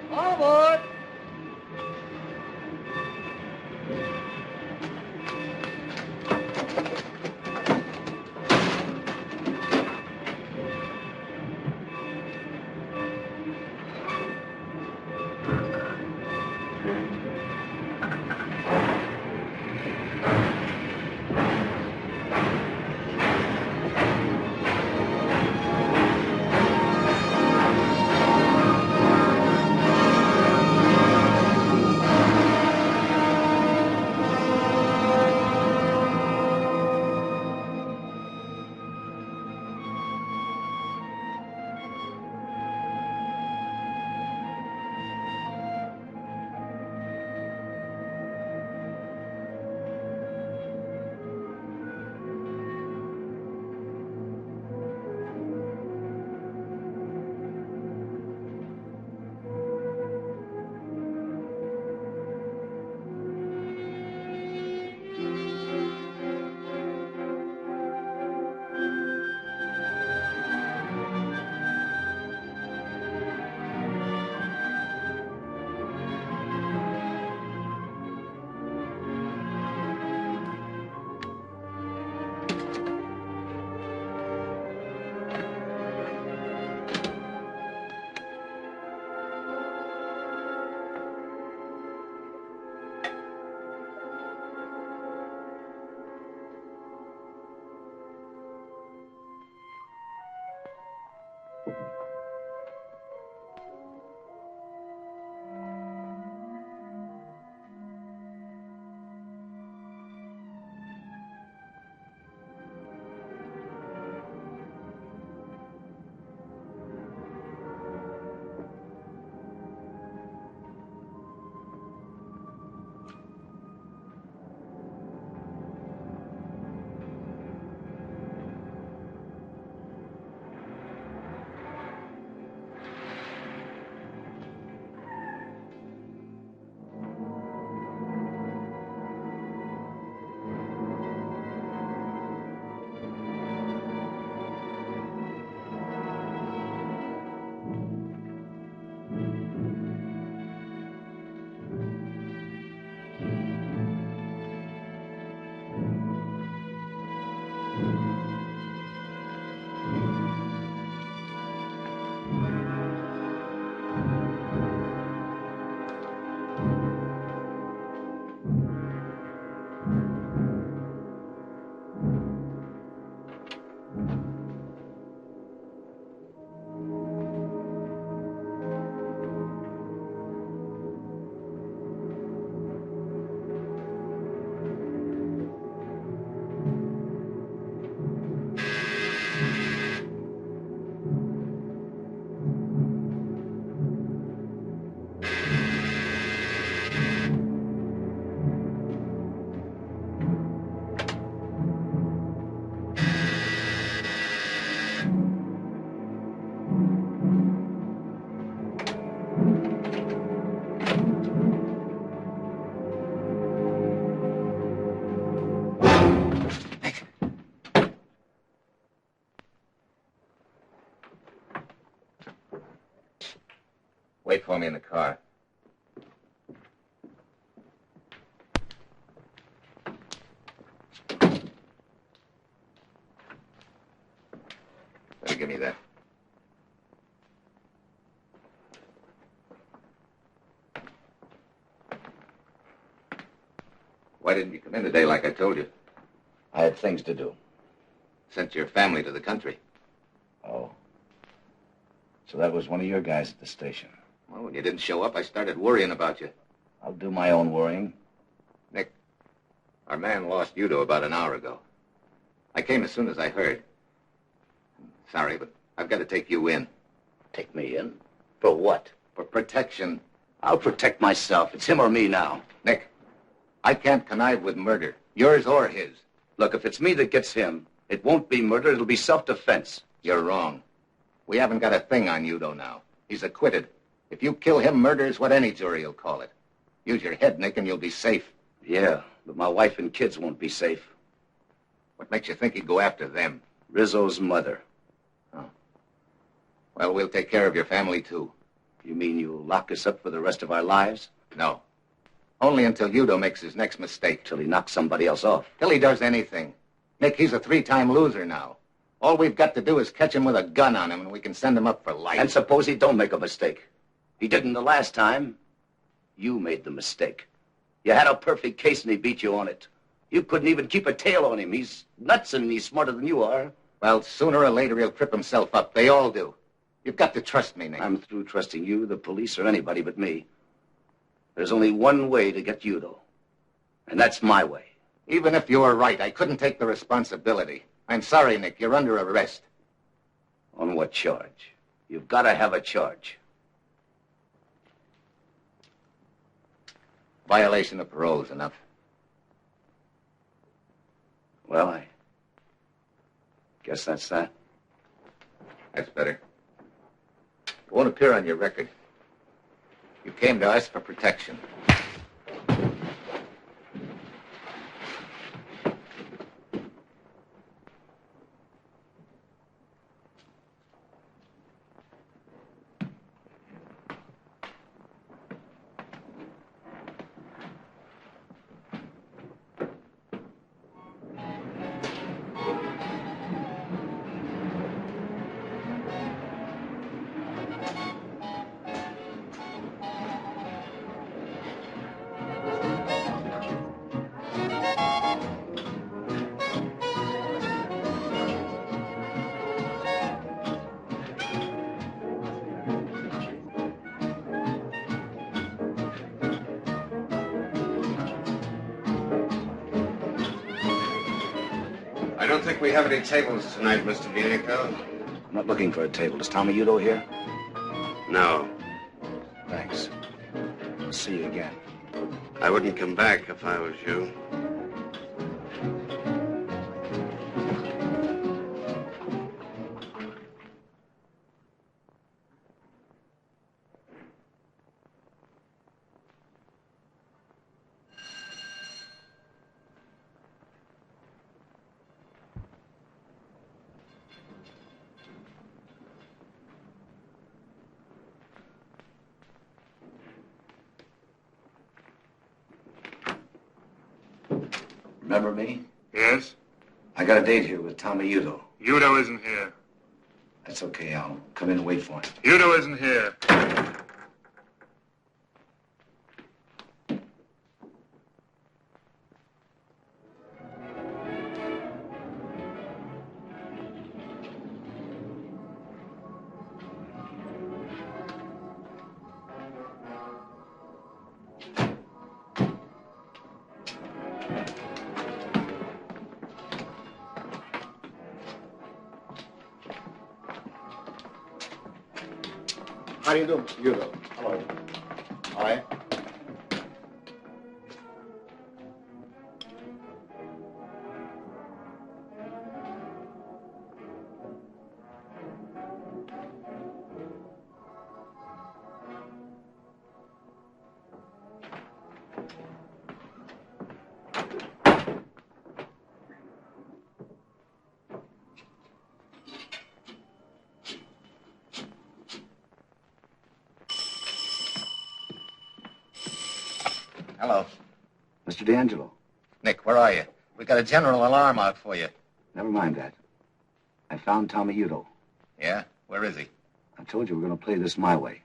Forward! Wait for me in the car. Better give me that. Why didn't you come in today like I told you? I had things to do. Sent your family to the country. Oh. So that was one of your guys at the station. Well, when you didn't show up, I started worrying about you. I'll do my own worrying. Nick, our man lost Udo about an hour ago. I came as soon as I heard. Sorry, but I've got to take you in. Take me in? For what? For protection. I'll protect myself. It's him or me now. Nick, I can't connive with murder, yours or his. Look, if it's me that gets him, it won't be murder, it'll be self-defense. You're wrong. We haven't got a thing on Udo now. He's acquitted. If you kill him, murder is what any jury will call it. Use your head, Nick, and you'll be safe. Yeah, but my wife and kids won't be safe. What makes you think he'd go after them? Rizzo's mother. Oh. Well, we'll take care of your family, too. You mean you'll lock us up for the rest of our lives? No. Only until Udo makes his next mistake. Till he knocks somebody else off. Till he does anything. Nick, he's a 3-time loser now. All we've got to do is catch him with a gun on him, and we can send him up for life. And suppose he don't make a mistake. He didn't the last time. You made the mistake. You had a perfect case, and he beat you on it. You couldn't even keep a tail on him. He's nuts, and he's smarter than you are. Well, sooner or later, he'll trip himself up. They all do. You've got to trust me, Nick. I'm through trusting you, the police, or anybody but me. There's only one way to get Udo, and that's my way. Even if you were right, I couldn't take the responsibility. I'm sorry, Nick. You're under arrest. On what charge? You've got to have a charge. Violation of parole's enough. Well, I guess that's that. That's better. It won't appear on your record. You came to us for protection. think we have any tables tonight, Mr. Bianco. I'm not looking for a table. Is Tommy Udo here? No. Thanks. I'll see you again. I wouldn't come back if I was you. Remember me? Yes? I got a date here with Tommy Udo. Udo isn't here. That's okay. I'll come in and wait for him. Udo isn't here. How do you do, Mr. Udo? Hello. Hi. Hello. Mr. D'Angelo. Nick, where are you? We got a general alarm out for you. Never mind that. I found Tommy Udo. Yeah? Where is he? I told you we're going to play this my way.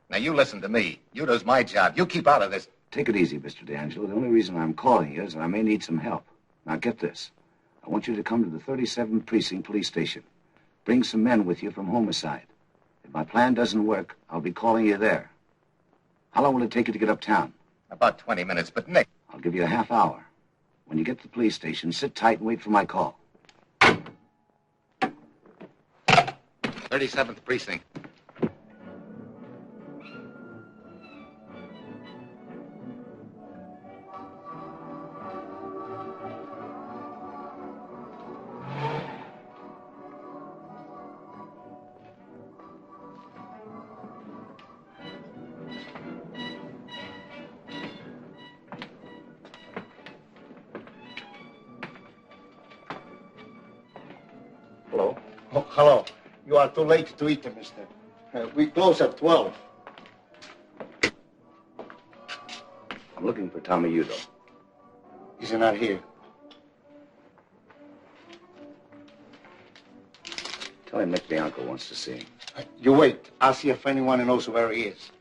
Now, you listen to me. Udo's my job. You keep out of this. Take it easy, Mr. D'Angelo. The only reason I'm calling you is that I may need some help. Now, get this. I want you to come to the 37th Precinct Police Station. Bring some men with you from homicide. If my plan doesn't work, I'll be calling you there. How long will it take you to get uptown? About 20 minutes, but Nick... I'll give you a half hour. When you get to the police station, sit tight and wait for my call. 37th Precinct. Hello. Oh, hello. You are too late to eat, mister. We close at 12. I'm looking for Tommy Udo. He's not here. Tell him Nick Bianco wants to see him. You wait. I'll see if anyone knows where he is.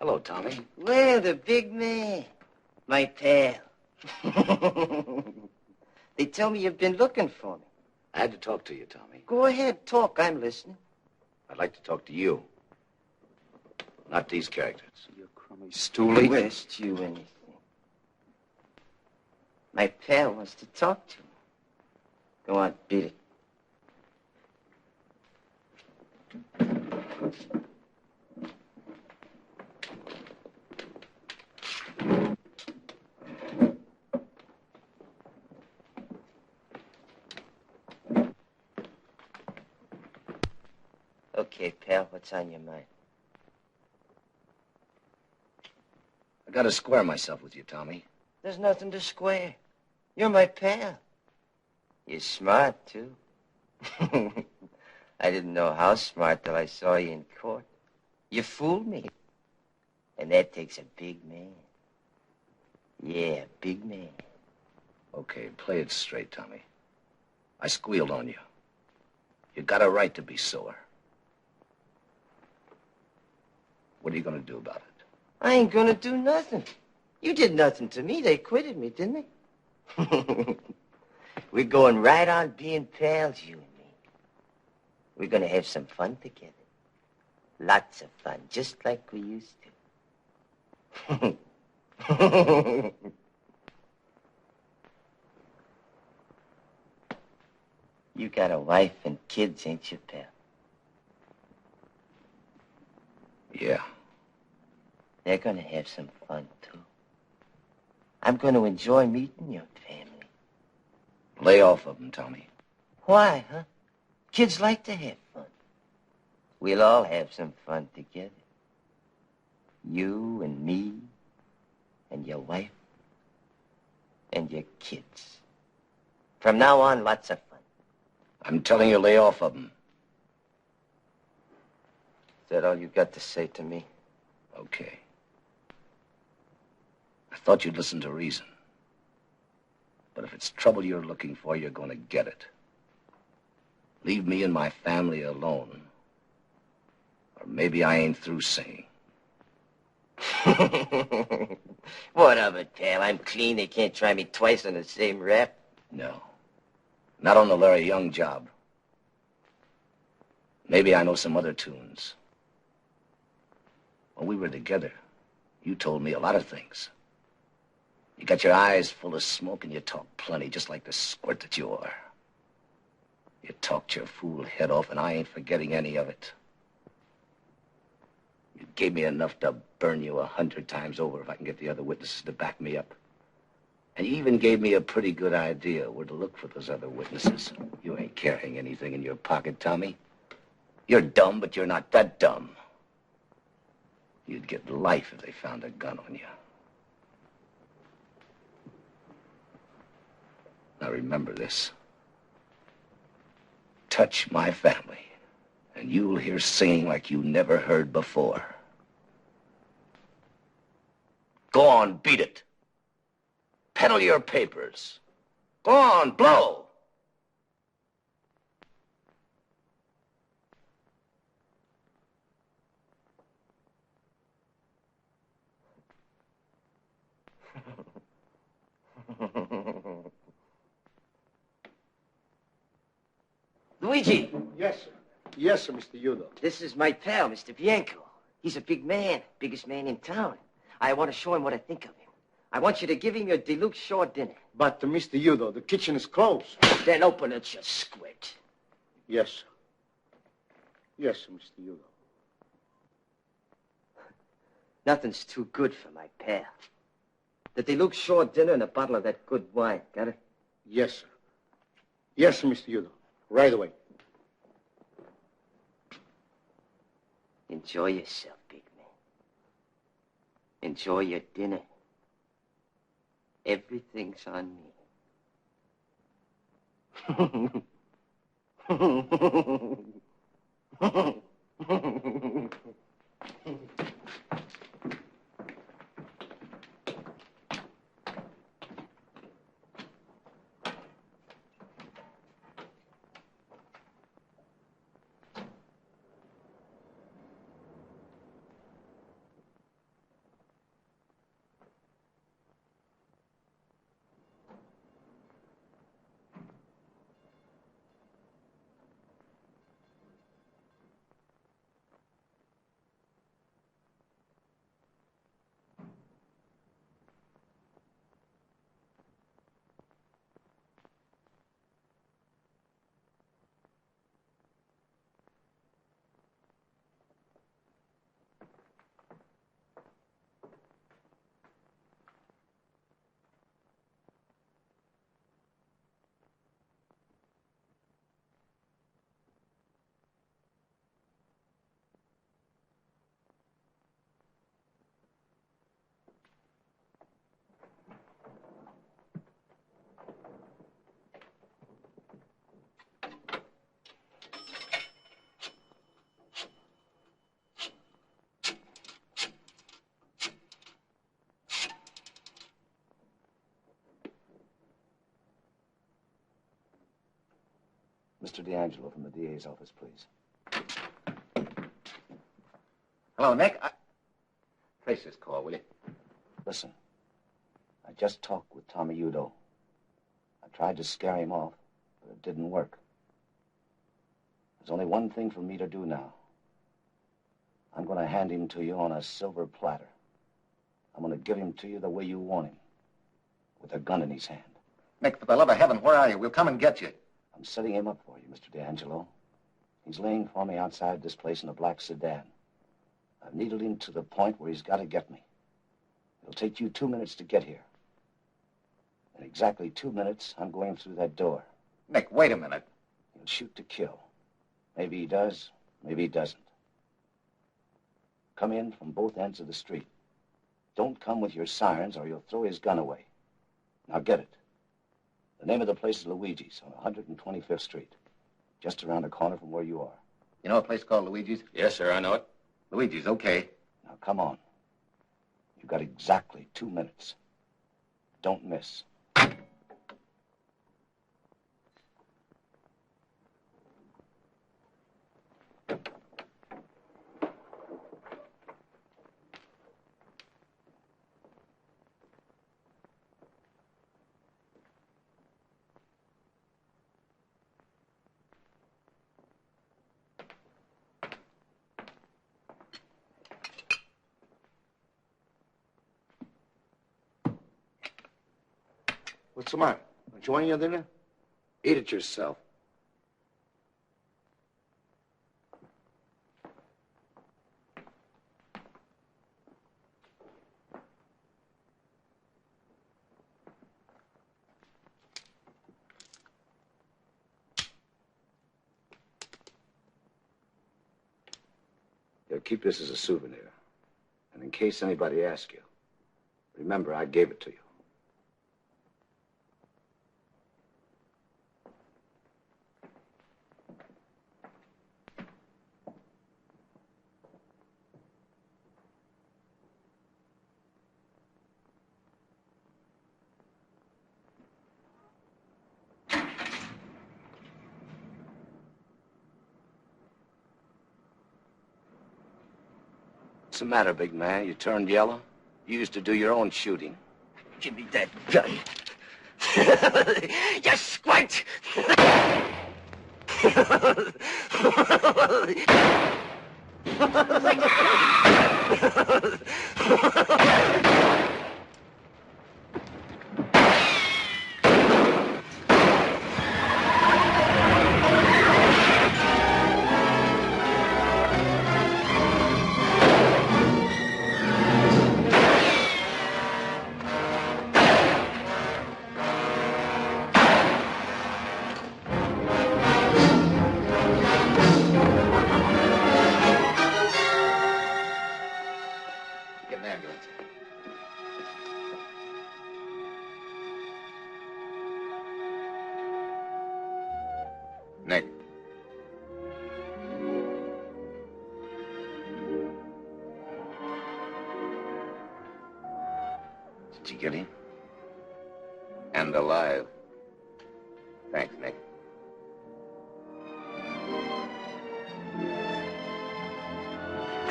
Hello, Tommy. Well, the big man. My pal. They tell me you've been looking for me. I had to talk to you, Tommy. Go ahead, talk. I'm listening. I'd like to talk to you. Not these characters. You crummy stoolie. Who asked you anything? My pal wants to talk to me. Go on, beat it. Okay, pal, what's on your mind? I gotta square myself with you, Tommy. There's nothing to square. You're my pal. You're smart, too. I didn't know how smart till I saw you in court. You fooled me. And that takes a big man. Yeah, big man. Okay, play it straight, Tommy. I squealed on you. You got a right to be sore. What are you gonna do about it? I ain't gonna do nothing. You did nothing to me. They acquitted me, didn't they? We're going right on being pals, you and me. We're gonna have some fun together. Lots of fun, just like we used to. You got a wife and kids, ain't you, pal? Yeah. They're gonna have some fun, too. I'm gonna enjoy meeting your family. Lay off of them, Tommy. Why, huh? Kids like to have fun. We'll all have some fun together. You and me and your wife and your kids. From now on, lots of fun. I'm telling you, lay off of them. Is that all you got to say to me? Okay. I thought you'd listen to reason. But if it's trouble you're looking for, you're going to get it. Leave me and my family alone. Or maybe I ain't through singing. What of it, pal? I'm clean. They can't try me twice on the same rap. No. Not on the Larry Young job. Maybe I know some other tunes. When we were together, you told me a lot of things. You got your eyes full of smoke and you talk plenty, just like the squirt that you are. You talked your fool head off, and I ain't forgetting any of it. You gave me enough to burn you 100 times over if I can get the other witnesses to back me up. And you even gave me a pretty good idea where to look for those other witnesses. You ain't carrying anything in your pocket, Tommy. You're dumb, but you're not that dumb. You'd get life if they found a gun on you. Now remember this. Touch my family, and you'll hear singing like you never heard before. Go on, beat it. Peddle your papers. Go on, blow. Luigi! Yes, sir. Yes, sir, Mr. Udo. This is my pal, Mr. Bianco. He's a big man, biggest man in town. I want to show him what I think of him. I want you to give him your deluxe shore dinner. But, Mr. Udo, the kitchen is closed. Then open it, you squid. Yes, sir. Yes, sir, Mr. Udo. Nothing's too good for my pal. The deluxe shore dinner and a bottle of that good wine. Got it? Yes, sir. Yes, sir, Mr. Udo. Right away. Enjoy yourself, big man. Enjoy your dinner. Everything's on me. Mr. D'Angelo from the DA's office, please. Hello, Nick. Trace this call, will you? Listen, I just talked with Tommy Udo. I tried to scare him off, but it didn't work. There's only one thing for me to do now. I'm going to hand him to you on a silver platter. I'm going to give him to you the way you want him, with a gun in his hand. Nick, for the love of heaven, where are you? We'll come and get you. I'm setting him up for you, Mr. D'Angelo. He's laying for me outside this place in a black sedan. I've needled him to the point where he's got to get me. It'll take you 2 minutes to get here. In exactly 2 minutes, I'm going through that door. Nick, wait a minute. He'll shoot to kill. Maybe he does, maybe he doesn't. Come in from both ends of the street. Don't come with your sirens or you'll throw his gun away. Now get it. The name of the place is Luigi's on 125th Street, just around the corner from where you are. You know a place called Luigi's? Yes, sir, I know it. Luigi's, okay. Now come on. You've got exactly 2 minutes. Don't miss. What's the matter? Don't you want your dinner? Eat it yourself. You'll keep this as a souvenir. And in case anybody asks you, remember I gave it to you. What's the matter, big man? You turned yellow? You used to do your own shooting. Give me that gun. You squint! Nick. Did you get him? And alive. Thanks, Nick.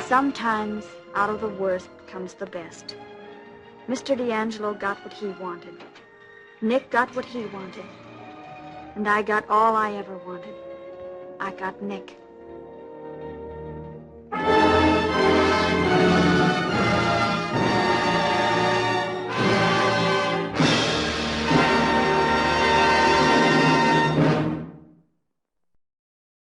Sometimes out of the worst comes the best. Mr. D'Angelo got what he wanted. Nick got what he wanted. And I got all I ever wanted. I got Nick.